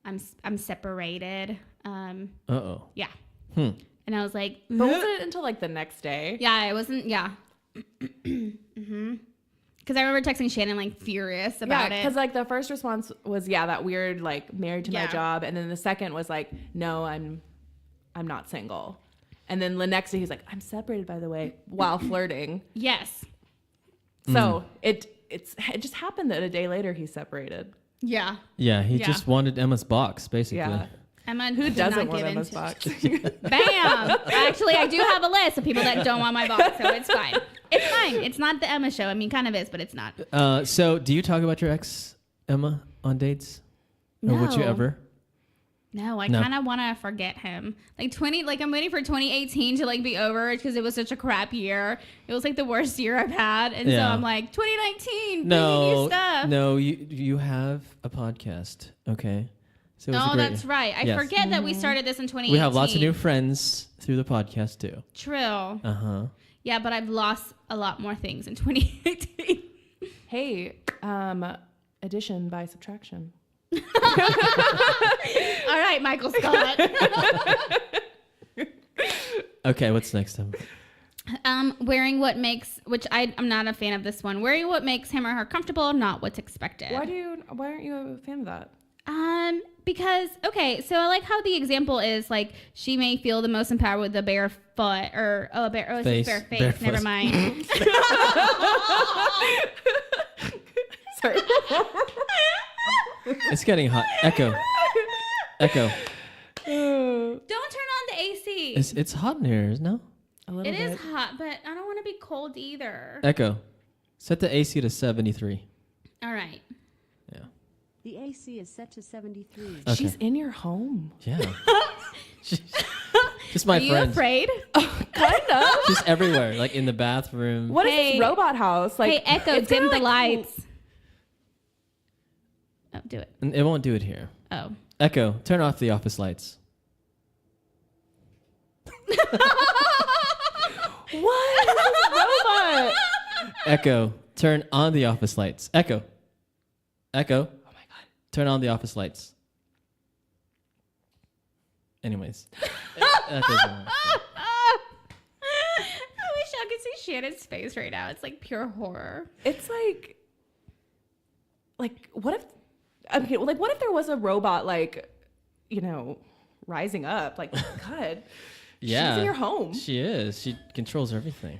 I'm separated. Yeah. And I was like, But was it until like the next day? yeah, it wasn't, yeah. Because I remember texting Shannon like furious about it. Because like the first response was, that weird, like married to my Yeah. job. And then the second was like, no, I'm not single. And then the next day he's like, I'm separated, by the way, while flirting. Yes. So it just happened that a day later he's separated. Yeah. Yeah, he just wanted Emma's box, basically. Yeah. Emma, Who did doesn't not want give Emma's into- box? Bam! Actually, I do have a list of people that don't want my box, so it's fine. It's fine. It's not the Emma show. I mean, kind of is, but it's not. So do you talk about your ex, Emma, on dates? Or would you No. ever? No, I kind of want to forget him. Like I'm waiting for 2018 to like be over because it was such a crap year. It was like the worst year I've had, and so I'm like 2019, bring me new stuff. No, you have a podcast, okay? So it was a great that's year. right. I forget that we started this in 2018. We have lots of new friends through the podcast too. True. Uh-huh. Yeah, but I've lost a lot more things in 2018. Hey, addition by subtraction. All right, Michael Scott. Okay, what's next time? Wearing what makes, which I'm not a fan of this one. Wearing what makes him or her comfortable, not what's expected. Why aren't you a fan of that? Because, okay, so I like how the example is like she may feel the most empowered with a bare foot or Face. bare face. Barefoot. Never mind. Sorry. It's getting hot. Echo. Don't turn on the AC. It's hot in here, no? A little It bit. is hot, but I don't want to be cold either. Echo. Set the AC to 73. All right. Yeah. The AC is set to 73. Okay. She's in your home. Yeah. Just my Are you friends. afraid? Kind of. Just everywhere, like in the bathroom. What is Hey. this robot house? Like, Hey, Echo, it's dim kinda the like- lights. Oh, do it. And it won't do it here. Oh. Echo, turn off the office lights. What? This is a robot. Echo, Turn on the office lights. Echo. Oh my God. Turn on the office lights. Anyways. That doesn't work. I wish I could see Shannon's face right now. It's like pure horror. It's like what if there was a robot rising up? Like, God, Yeah. she's in your home. She is. She controls everything.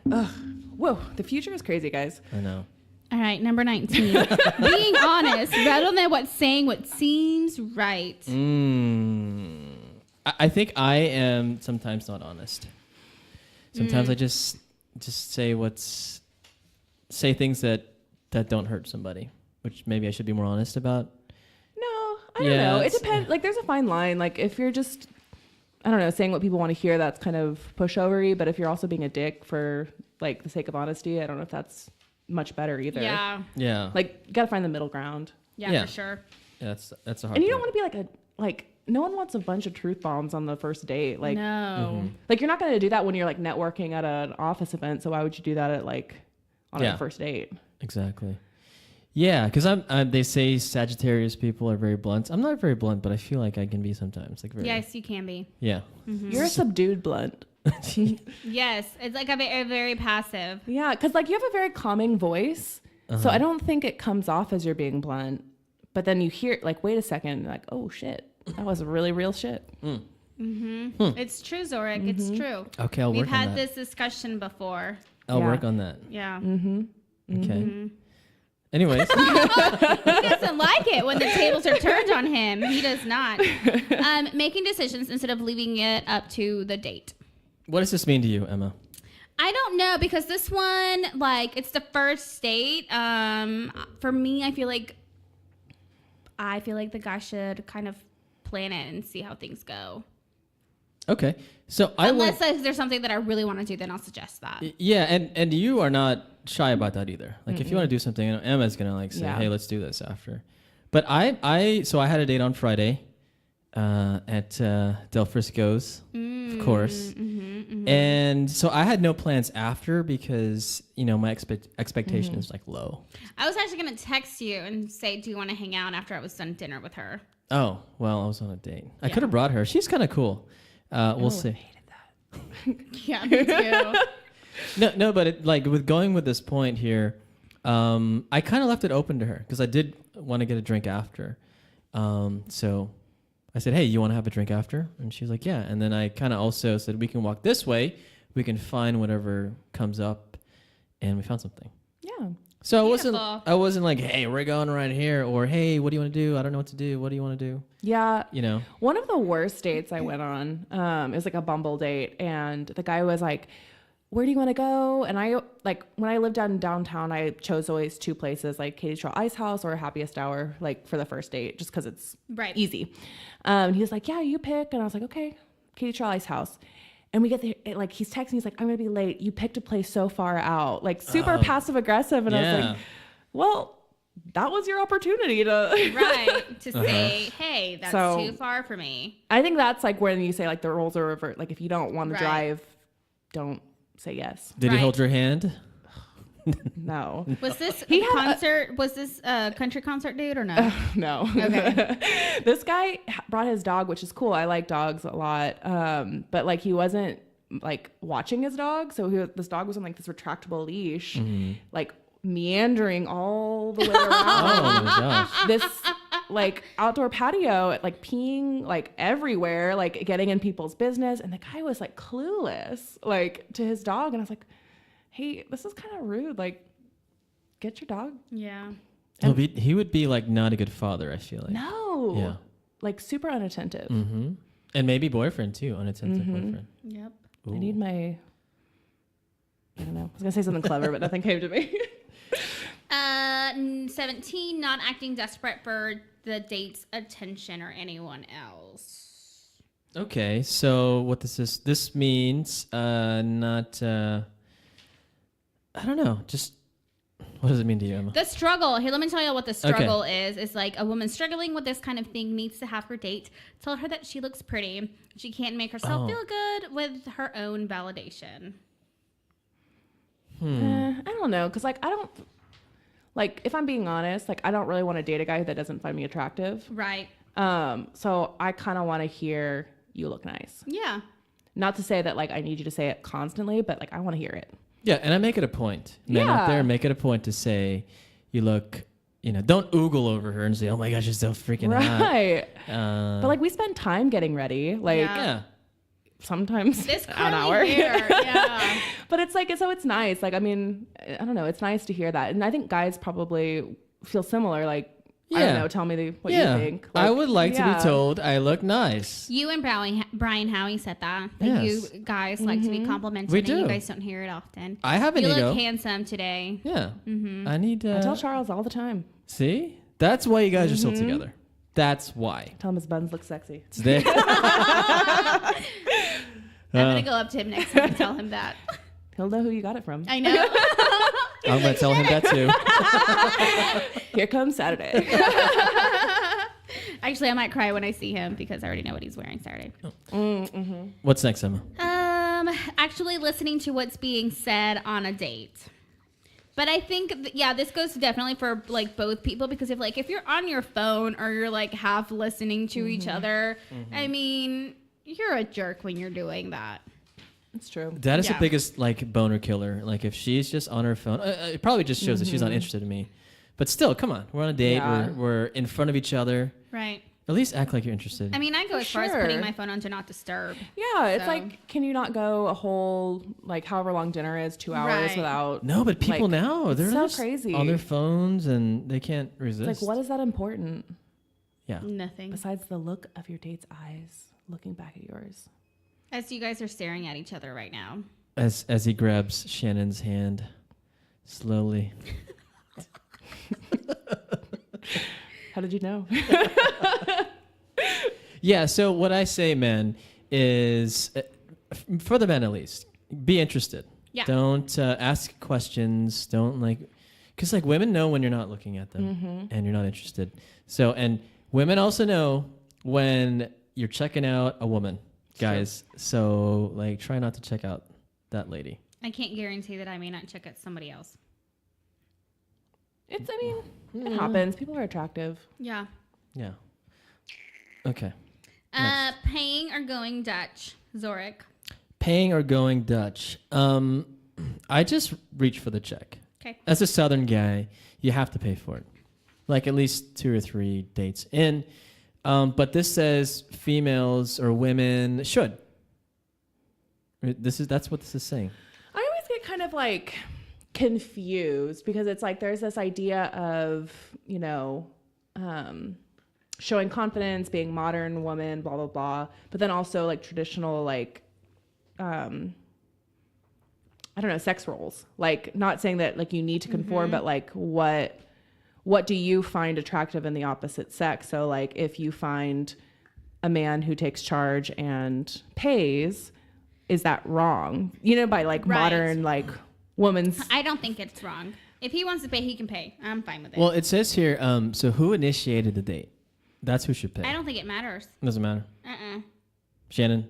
Whoa, the future is crazy, guys. I know. All right, number 19. Being honest rather than saying what seems right. I think I am sometimes not honest. Sometimes I just say things that don't hurt somebody, which maybe I should be more honest about. No, I don't know. It depends. Like, there's a fine line. Like, if you're just, I don't know, saying what people want to hear, that's kind of pushovery. But if you're also being a dick for like the sake of honesty, I don't know if that's much better either. Yeah. Yeah. Like, you gotta find the middle ground. Yeah, for sure. Yeah, that's a hard. And you don't part. want to be like no one wants a bunch of truth bombs on the first date. Like, no. like you're not going to do that when you're like networking at an office event. So why would you do that at like on a first date? Exactly. Yeah, because they say Sagittarius people are very blunt. I'm not very blunt, but I feel like I can be sometimes. Like very. Yes, you can be. Yeah. Mm-hmm. You're a subdued blunt. Yes, it's like a very passive. Yeah, because like you have a very calming voice. So I don't think it comes off as you're being blunt. But then you hear like, wait a second, like, oh shit, that was really real shit. It's true, Zorric. It's true. Okay, I'll work We've on had that. this discussion before. I'll Yeah. work on that. Yeah. Okay. Anyways. He doesn't like it when the tables are turned on him. He does not. Making decisions instead of leaving it up to the date. What does this mean to you, Emma? I don't know, because this one, like, it's the first date. For me, I feel like the guy should kind of plan it and see how things go. Okay. So Unless there's something that I really want to do, then I'll suggest that. Yeah, and you are not shy about that either. Like if you want to do something, Emma's gonna like say, "Hey, let's do this after." But I had a date on Friday at Del Frisco's, of course, and so I had no plans after because my expectation is like low. I was actually going to text you and say, do you want to hang out after I was done dinner with her? Oh well, I was on a date. I could have brought her. She's kind of cool. We'll see. I hated that. Yeah, me too. No, but with going with this point here, I kind of left it open to her because I did want to get a drink after. So I said, "Hey, you want to have a drink after?" And she was like, "Yeah." And then I kind of also said, "We can walk this way. We can find whatever comes up," and we found something. Yeah. So Beautiful. I wasn't like, "Hey, we're going right here," or "Hey, what do you want to do? I don't know what to do. What do you want to do?" Yeah. One of the worst dates I went on, it was like a Bumble date, and the guy was like, "Where do you want to go?" And I when I lived downtown, I chose always two places, like Katie Trail Ice House or Happiest Hour, like for the first date, just because it's easy. He was like, "Yeah, you pick," and I was like, "Okay, Katie Trail Ice House." And we get there, like he's texting, he's like, "I'm gonna be late. You picked a place so far out," like super passive aggressive, and I was like, "Well, that was your opportunity to say, hey, that's too far for me." I think that's like when you say like the roles are reversed. Like if you don't want to drive, don't say yes. Did he hold your hand? No. Was this concert? Was this a country concert dude or no? No. Okay. This guy brought his dog, which is cool. I like dogs a lot. But like he wasn't like watching his dog, so this dog was on like this retractable leash, like meandering all the way around. Oh my gosh. This like outdoor patio, like peeing like everywhere, like getting in people's business, and the guy was like clueless like to his dog, and I was like, "Hey, this is kind of rude. Like, get your dog." Yeah. He would be like not a good father, I feel like. No. Yeah. Like super unattentive. Mm-hmm. And maybe boyfriend too, unattentive boyfriend. Yep. I need I don't know. I was gonna say something clever, but nothing came to me. 17, not acting desperate for the date's attention or anyone else. Okay, so what does this means? Not. I don't know. Just what does it mean to you, Emma? The struggle. Here, let me tell you what the struggle is. It's like a woman struggling with this kind of thing needs to have her date tell her that she looks pretty. She can't make herself feel good with her own validation. I don't know, because like like, if I'm being honest, like, I don't really want to date a guy that doesn't find me attractive. Right. So I kind of want to hear you look nice. Yeah. Not to say that, like, I need you to say it constantly, but, like, I want to hear it. Yeah, and I make it a point. Men out there, make it a point to say, you look, don't oogle over her and say, oh my gosh, you're so freaking hot. Right. But, like, we spend time getting ready. Like, Yeah. sometimes This an hour. hair, yeah. But it's like, so it's nice. Like, I mean, I don't know. It's nice to hear that. And I think guys probably feel similar. Like, I don't know. Tell me what you think. Like, I would like to be told I look nice. You and Brian Howie said that. Yes. You guys like to be complimented. We And do. you guys don't hear it often. I have an You ego. look handsome today. Yeah. I need to... I tell Charles all the time. See? That's why you guys are still together. That's why. Tell him his buns look sexy. It's there. I'm going to go up to him next time and tell him that. He'll know who you got it from. I know. I'm going to tell him that too. Here comes Saturday. Actually, I might cry when I see him because I already know what he's wearing Saturday. What's next, Emma? Actually listening to what's being said on a date. But I think, this goes definitely for like both people because if you're on your phone or you're like half listening to each other, I mean, you're a jerk when you're doing that. It's true. That is the biggest like boner killer. Like if she's just on her phone, it probably just shows that she's not interested in me. But still, come on, we're on a date. Yeah. We're in front of each other. Right. At least act like you're interested. I mean, I go as far as putting my phone on Do Not Disturb. Yeah, it's So- like, can you not go a whole, like, however long dinner is, 2 hours Right. without... No, but people like, now, they're so just crazy. on their phones and they can't resist. Like, what is that important? Yeah. Nothing. Besides the look of your date's eyes looking back at yours. As you guys are staring at each other right now. As he grabs Shannon's hand slowly. How did you know? Yeah, so what I say, men, is for the men at least, be interested. Yeah. Don't ask questions. Don't because women know when you're not looking at them and you're not interested. So, and women also know when you're checking out a woman, guys. Sure. So try not to check out that lady. I can't guarantee that I may not check out somebody else. It happens. People are attractive. Yeah. Yeah. Okay. Paying or going Dutch, Zorric. Paying or going Dutch. I just reach for the check. Okay. As a Southern guy, you have to pay for it. Like at least 2 or 3 dates in. But this says females or women should. That's what this is saying. I always get kind of confused because it's like there's this idea of, showing confidence, being modern woman, blah, blah, blah. But then also traditional, I don't know, sex roles. Not saying that you need to conform, but what do you find attractive in the opposite sex? So if you find a man who takes charge and pays, is that wrong? By Right. modern woman's. I don't think it's wrong. If he wants to pay, he can pay. I'm fine with it. Well, it says here, so who initiated the date? That's who should pay. I don't think it matters. Doesn't matter. Uh-uh. Shannon?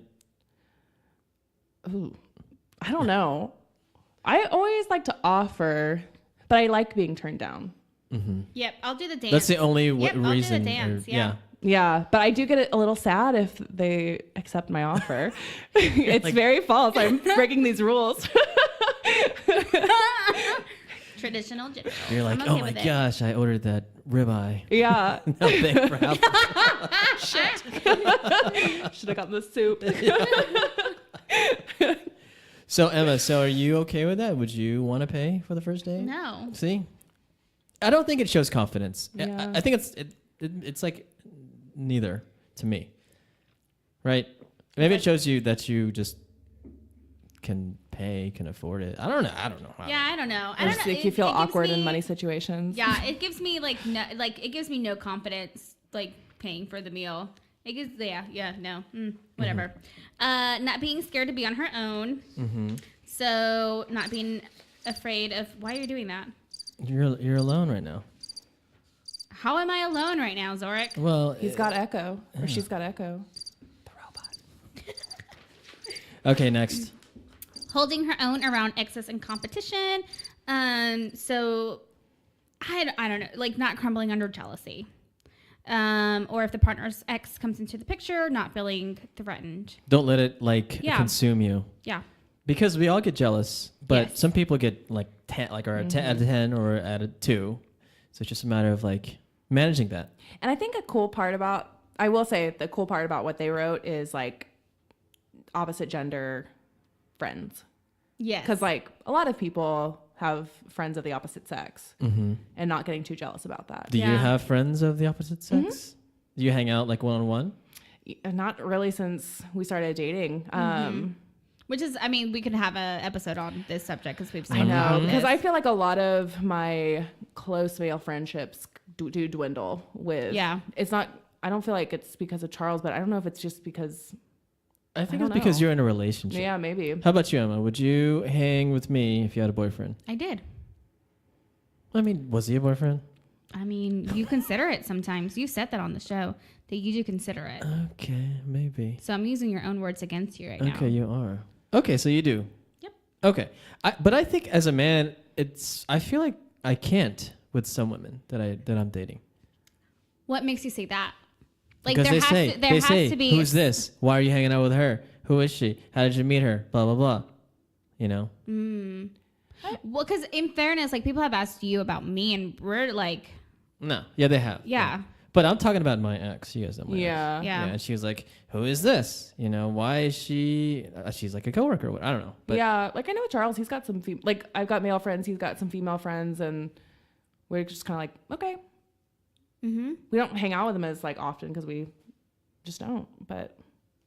Ooh, I don't know. I always like to offer, but I like being turned down. Yep, I'll do the dance. That's the only Yep, reason. I'll do the dance, yeah. Yeah, but I do get a little sad if they accept my offer. It's very false. I'm breaking these rules. Traditional gypsy. You're like, I'm okay oh my with it. gosh, I ordered that ribeye. Yeah. Now pay for half. Should have gotten the soup. So Emma, are you okay with that? Would you want to pay for the first date? No. See, I don't think it shows confidence. Yeah. I think it's like neither to me, right? Maybe it shows you that you just can pay, can afford it. I don't know. Yeah, I don't know. I Or don't just know. make you feel It gives awkward in me- money situations. Yeah, it gives me it gives me no confidence paying for the meal. It gives whatever. Not being scared to be on her own. So not being afraid of why are you doing that? You're alone right now. How am I alone right now, Zorric? Well, He's got echo, or she's got echo. The robot. okay. Next. Holding her own around exes and competition. So I don't know, like not crumbling under jealousy. Or if the partner's ex comes into the picture, not feeling threatened. Don't let it consume you. Yeah. Because we all get jealous, but Yes. some people get like 10, like or a 10 out of 10 or at a 2. So it's just a matter of like managing that. And I think the cool part about what they wrote is like opposite gender friends. Yes. Because like a lot of people have friends of the opposite sex and not getting too jealous about that. Do you have friends of the opposite sex? Do you hang out like one-on-one? Not really since we started dating. Which is, I mean, we could have an episode on this subject because we've seen I know, this. because I feel like a lot of my close male friendships do dwindle with. Yeah. It's not, I don't feel like it's because of Charles, but I don't know if it's just because. I think don't it's because know. you're in a relationship. Yeah, maybe. How about you, Emma? Would you hang with me if you had a boyfriend? I did. I mean, was he a boyfriend? I mean, you consider it sometimes. You said that on the show that you do consider it. Okay, maybe. So I'm using your own words against you right now. Okay, you are. Okay, so you do. Yep. Okay. But I think as a man, I feel like I can't with some women that I'm dating. What makes you say that? Like Because there has to be who's this? Why are you hanging out with her? Who is she? How did you meet her? Blah, blah, blah. You know? Well, because in fairness, like people have asked you about me and we're like, No. Yeah, they have. yeah. But I'm talking about my ex. You guys know my ex. Yeah. Yeah. And she was like, who is this? You know, why is she? She's like a coworker. I don't know. But Yeah, like I know Charles, he's got some, like I've got male friends, he's got some female friends, and we're just kind of like, okay. We don't hang out with them as like often because we just don't, but.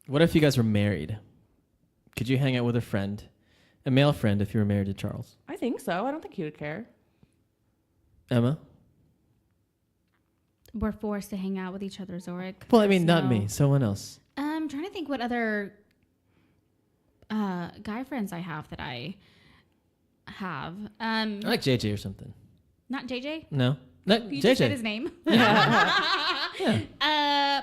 What if you guys were married? Could you hang out with a male friend, if you were married to Charles? I think so. I don't think he would care. Emma? We're forced to hang out with each other, Zorric. Well, I mean, not No. me. Someone else. I'm trying to think what other guy friends I have that I have. I like JJ or something. Not JJ? No? Not You JJ. just said his name. Yeah.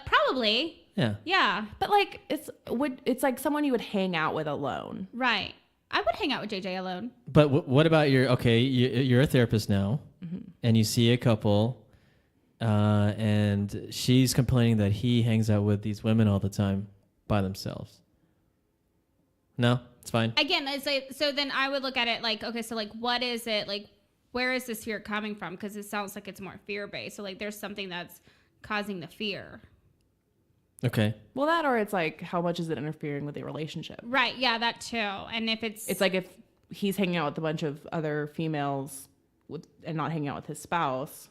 Probably. Yeah. Yeah. But like it's like someone you would hang out with alone. Right. I would hang out with JJ alone. But what about you're a therapist now, and you see a couple, and she's complaining that he hangs out with these women all the time by themselves. No? It's fine? Again, it's like, so then I would look at it like, okay, so like what is it? Like, where is this fear coming from? Because it sounds like it's more fear-based. So like there's something that's causing the fear. Okay. Well, that or it's like how much is it interfering with the relationship? Right. Yeah, that too. And if it's like if he's hanging out with a bunch of other females and not hanging out with his spouse.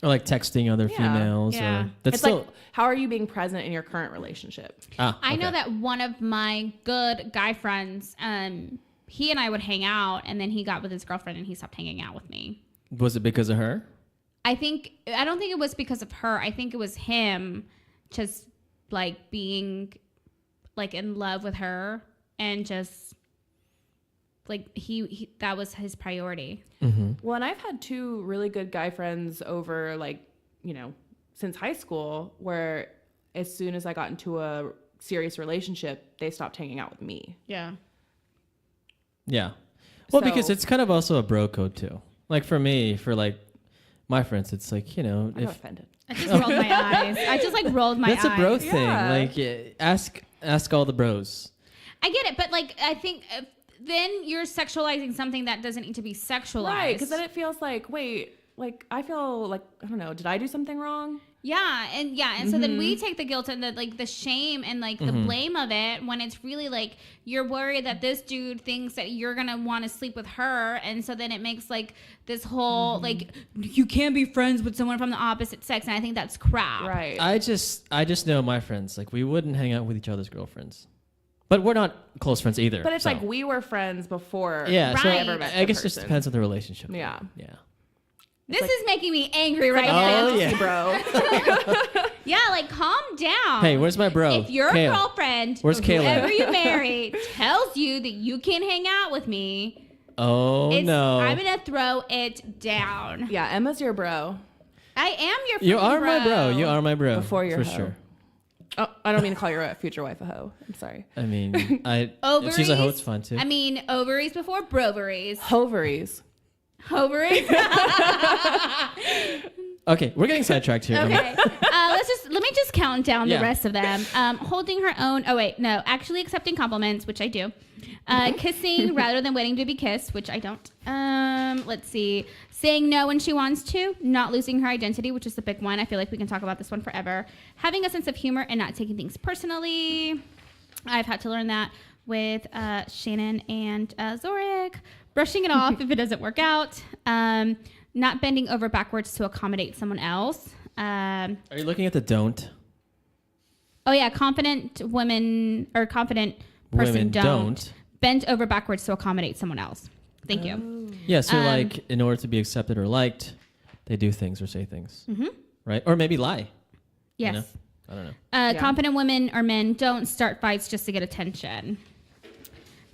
Or like texting other females. Yeah. Or that's It's still. like, how are you being present in your current relationship? I know that one of my good guy friends, he and I would hang out, and then he got with his girlfriend, and he stopped hanging out with me. Was it because of her? I don't think it was because of her. I think it was him just like being like in love with her and just like he that was his priority. Well, and I've had 2 really good guy friends over like, since high school where as soon as I got into a serious relationship, they stopped hanging out with me. Yeah. Yeah. Well, So- because it's kind of also a bro code too. Like for me, for like my friends, it's like, I got if offended. I just rolled my eyes. I just like rolled my eyes. that's a bro thing. Yeah. Like ask all the bros. I get it, but like I think then you're sexualizing something that doesn't need to be sexualized. Right, because then it feels like, wait, like I feel like, I don't know, did I do something wrong? And so then we take the guilt and the shame and like the blame of it when it's really like you're worried that this dude thinks that you're gonna want to sleep with her, and so then it makes like this whole like you can't be friends with someone from the opposite sex, and I think that's crap. Right. I just know my friends, like we wouldn't hang out with each other's girlfriends. But we're not close friends either. But it's so. like we were friends before. Yeah, so Right. ever met I guess it the just person. depends on the relationship. Yeah. Yeah. This is making me angry right now. Oh, yeah. bro. Yeah, like calm down. Hey, where's my bro? If your Kale. girlfriend, Where's Kayla? whoever you marry, tells you that you can't hang out with me, Oh no. I'm gonna throw it down. Yeah, Emma's your bro. I am your. You freaking are my bro. You are my bro. Before your for hoe. sure. Oh, I don't mean to call your future wife a hoe. I'm sorry. I mean, if Ovaries. she's a hoe, it's fine too. I mean, ovaries before broveries. Hoveries. Hovering. Okay, we're getting sidetracked here. Okay. Let me just count down the Yeah. rest of them. Holding her own. Oh wait, no. Actually accepting compliments, which I do. Kissing rather than waiting to be kissed, which I don't. Let's see. Saying no when she wants to. Not losing her identity, which is the big one. I feel like we can talk about this one forever. Having a sense of humor and not taking things personally. I've had to learn that with Shannon and Zorric. Brushing it off if it doesn't work out. Not bending over backwards to accommodate someone else. Are you looking at the don't? Oh yeah, confident women or confident person Women don't bend over backwards to accommodate someone else. Thank you. Yeah, so like in order to be accepted or liked, they do things or say things, right? Or maybe lie. Yes. You know? I don't know. Yeah. Confident women or men don't start fights just to get attention.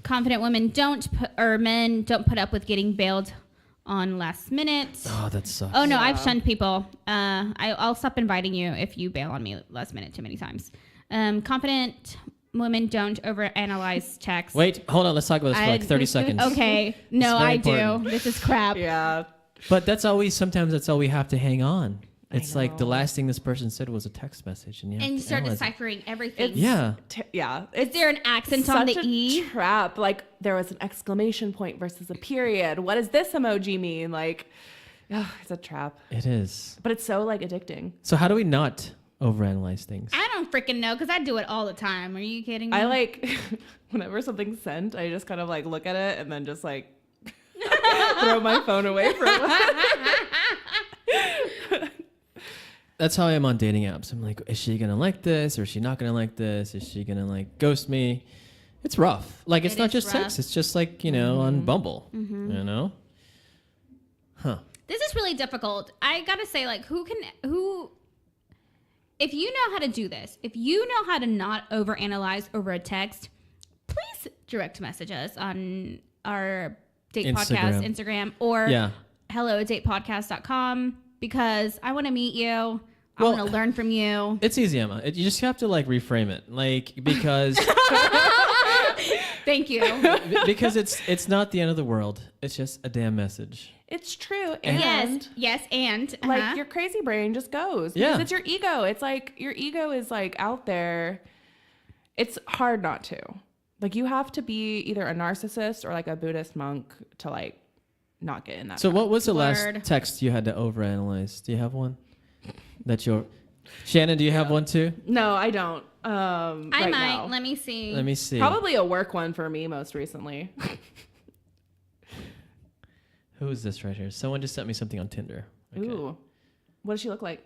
Confident women men don't put up with getting bailed on last minute. Oh, that sucks. Oh no, Yeah. I've shunned people. I'll stop inviting you if you bail on me last minute too many times. Confident women don't overanalyze texts. Wait, hold on. Let's talk about this for like 30 seconds. Okay. No, very I important. do. This is crap. Yeah. But sometimes that's all we have to hang on. It's like the know. last thing this person said was a text message. And And you start analyze it. deciphering everything. Yeah. Yeah. Is there an accent on the Such a E? trap. Like there was an exclamation point versus a period. What does this emoji mean? Like, it's a trap. It is. But it's so like addicting. So how do we not overanalyze things? I don't freaking know because I do it all the time. Are you kidding me? I like whenever something's sent, I just kind of like look at it and then just like throw my phone away for a while. That's how I am on dating apps. I'm like, is she going to like this or is she not going to like this? Is she going to like ghost me? It's rough. Like it's It not is just rough. text. It's just like, on Bumble, you know? Huh. This is really difficult. I gotta say, like, if you know how to do this, if you know how to not overanalyze over a text, please direct message us on our date podcast Instagram or hello@datepodcast.com because I want to meet you. I Well, want to learn from you. It's easy, Emma. You just have to like reframe it. Like, because Thank you. because it's not the end of the world. It's just a damn message. It's true. And Yes, and like your crazy brain just goes. Yeah. Because it's your ego. It's like your ego is like out there. It's hard not to. Like you have to be either a narcissist or like a Buddhist monk to like not get in that. So what was the Word. last text you had to overanalyze? Do you have one? Shannon, do you have one too? No, I don't. I right might. now. Let me see. Let me see. Probably a work one for me most recently. Who is this right here? Someone just sent me something on Tinder. Okay. Ooh. What does she look like?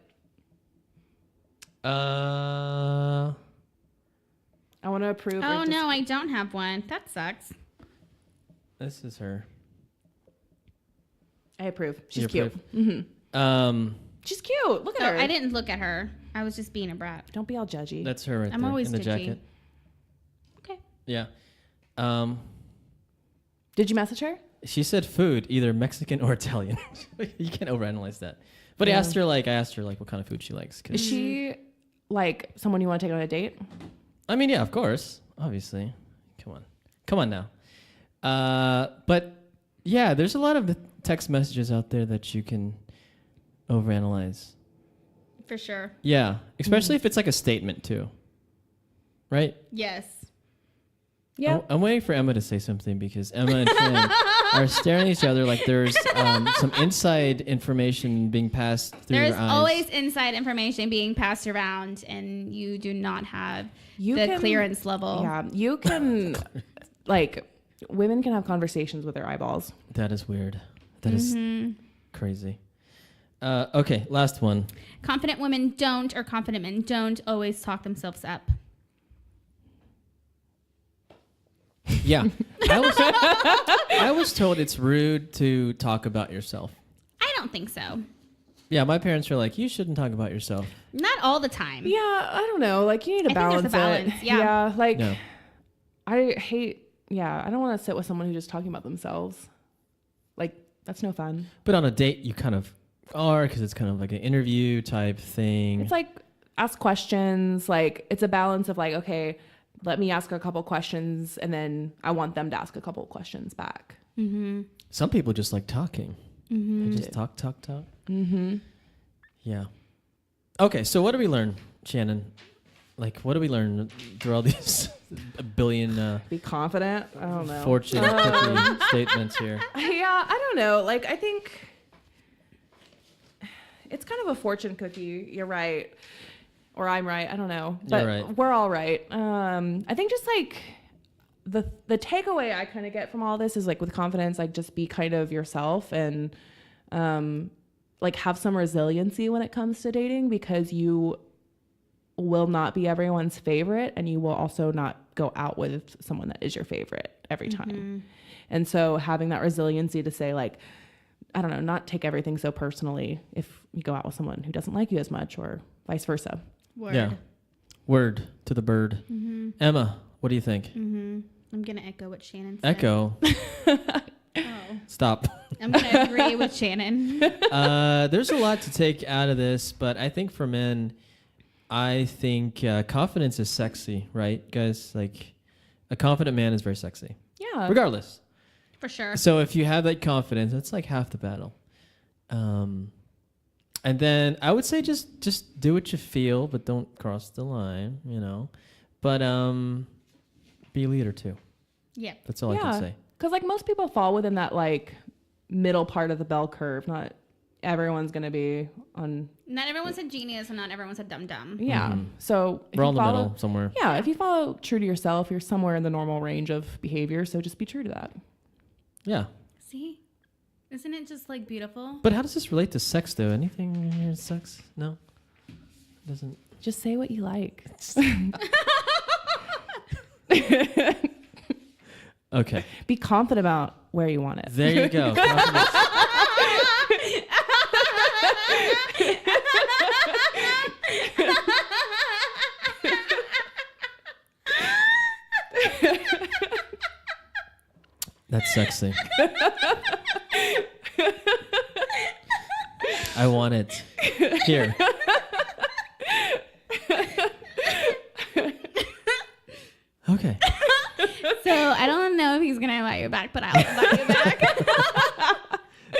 Uh, I want to approve. Oh no, I don't have one. That sucks. this is her. I approve. She's You cute. approve? She's cute. Look at So her. I didn't look at her. I was just being a brat. Don't be all judgy. That's her right I'm there always in the judgy. jacket. Okay. Yeah. Did you message her? She said food, either Mexican or Italian. You can't overanalyze that. But I asked her what kind of food she likes. 'Cause- Is she like someone you want to take on a date? I mean, yeah, of course, obviously. Come on now. But yeah, there's a lot of text messages out there that you can overanalyze. For sure. Yeah, especially if it's like a statement too. Right? Yes. Yeah. I'm waiting for Emma to say something because Emma and Shannon are staring at each other like there's some inside information being passed through There's their eyes. always inside information being passed around, and you do not have the clearance level. Yeah, you can like women can have conversations with their eyeballs. That is weird. That is crazy. Okay, last one. Confident women don't, or confident men don't always talk themselves up. Yeah. I was told it's rude to talk about yourself. I don't think so. Yeah, my parents were like, you shouldn't talk about yourself. Not all the time. Yeah, I don't know. Like you need to I think balance there's a balance, it. yeah. like No. I hate. Yeah, I don't want to sit with someone who's just talking about themselves. Like that's no fun. But on a date, you kind of are because it's kind of like an interview type thing. It's like ask questions. Like it's a balance of like, okay, let me ask a couple questions, and then I want them to ask a couple questions back. Mm-hmm. Some people just like talking. They just talk. Yeah. Okay, so what do we learn, Shannon? Like, what do we learn through all these a billion Be confident. I don't know. fortune cookie statements here? Yeah, I don't know. Like, I think it's kind of a fortune cookie. You're right. Or I'm right. I don't know. But You're right. we're all right. I think just like the takeaway I kind of get from all this is like with confidence, like just be kind of yourself and like have some resiliency when it comes to dating, because you will not be everyone's favorite, and you will also not go out with someone that is your favorite every time. And so having that resiliency to say, like, I don't know, not take everything so personally if you go out with someone who doesn't like you as much, or vice versa. Word. Yeah. Word to the bird. Emma, what do you think? I'm going to echo what Shannon said. Echo. Stop. I'm going to agree with Shannon. There's a lot to take out of this, but I think for men, I think confidence is sexy, right, guys? Like, a confident man is very sexy. Yeah. Regardless. For sure. So if you have that confidence, that's like half the battle. And then I would say just do what you feel, but don't cross the line, you know. But be a leader too. Yeah. That's all I can say. Because like most people fall within that like middle part of the bell curve. Not everyone's going to be on. Not everyone's a genius and not everyone's a dum-dum. Yeah. So if We're all in you the follow, middle somewhere. Yeah. If you follow true to yourself, you're somewhere in the normal range of behavior. So just be true to that. Yeah. See? Isn't it just like beautiful? But how does this relate to sex though? Anything here in sex? No? It doesn't. Just say what you like. Okay. Be confident about where you want it. There you go. Confidence. That's sexy. I want it. Here. Okay. So I don't know if he's going to invite you back, but I'll invite you back.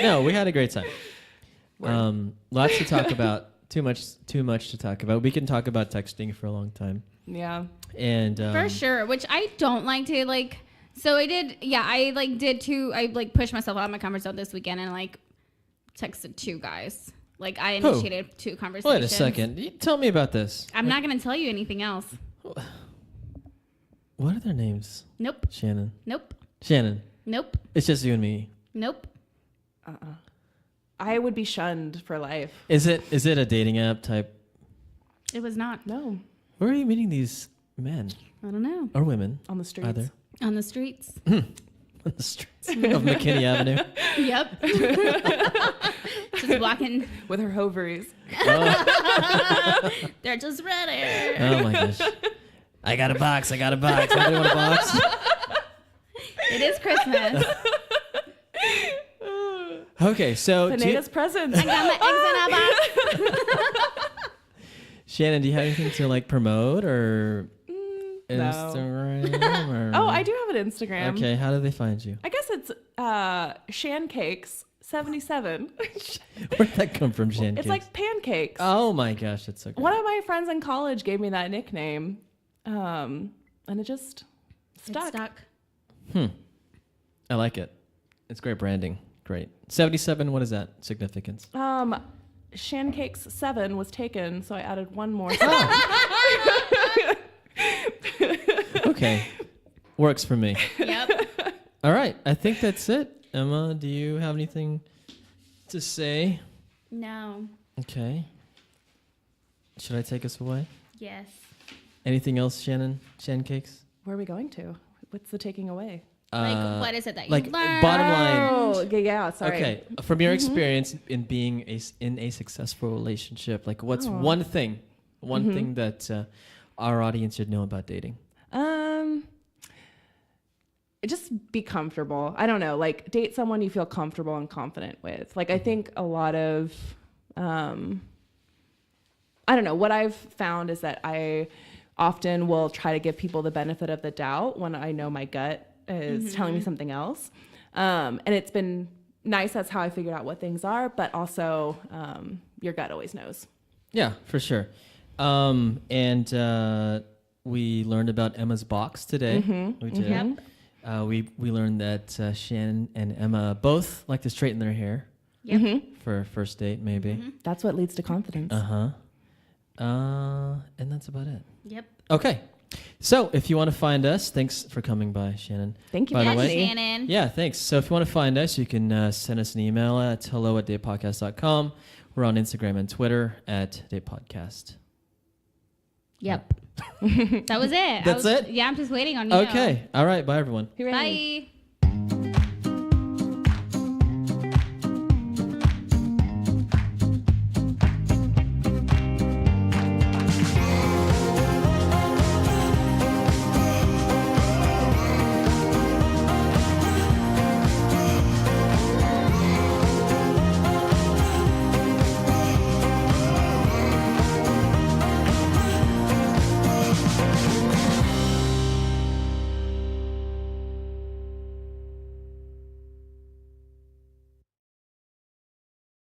No, we had a great time. Lots to talk about. Too much to talk about. We can talk about texting for a long time. Yeah. And For sure, which I don't like to like. So I did, I pushed myself out of my comfort zone this weekend and like texted 2 guys. Like I initiated 2 conversations. Wait a second. You tell me about this. I'm not going to tell you anything else. What are their names? Nope. Shannon. Nope. Shannon. Nope. It's just you and me. Nope. I would be shunned for life. Is it a dating app type? It was not. No. Where are you meeting these men I don't know. or women? On the streets. Either. On the streets. On the streets of McKinney Avenue. Yep. Just walking. With her ovaries. Oh. They're just ready. Oh my gosh. I got a box. Anybody want a box? It is Christmas. Okay, so Pineda's presents. I got my eggs in a box. Shannon, do you have anything to like promote or Instagram? Or? Oh, I do have an Instagram. Okay, how do they find you? I guess it's Shancakes77. Where'd that come from, Shan? It's like pancakes. Oh my gosh, that's so great. One of my friends in college gave me that nickname, and it just stuck. It's stuck. I like it. It's great branding. Great. 77, what is that significance? Shancakes7 was taken, so I added one more. Okay. Works for me. Yep. All right. I think that's it. Emma, do you have anything to say? No. Okay. Should I take us away? Yes. Anything else, Shannon? Shan Cakes? Where are we going to? What's the taking away? Like, what is it that like you learned? bottom line. Oh, yeah, sorry. Okay, from your experience in being in a successful relationship, like what's one thing that our audience should know about dating? Just be comfortable. I don't know, like date someone you feel comfortable and confident with. Like I think a lot of, I don't know, what I've found is that I often will try to give people the benefit of the doubt when I know my gut is telling me something else. And it's been nice. That's how I figured out what things are. But also, your gut always knows. Yeah, for sure. And we learned about Emma's box today. We did. Yep. We learned that Shannon and Emma both like to straighten their hair Yep. for a first date, maybe. That's what leads to confidence. And that's about it. Yep. Okay. So if you want to find us, thanks for coming by, Shannon. Thank you, By the Yes, way. Shannon. Yeah, thanks. So if you want to find us, you can send us an email at hello@datepodcast.com. We're on Instagram and Twitter at datepodcast. Yep. That was it. That's it? Yeah, I'm just waiting on you. Okay. All right. Bye, everyone. Hooray. Bye.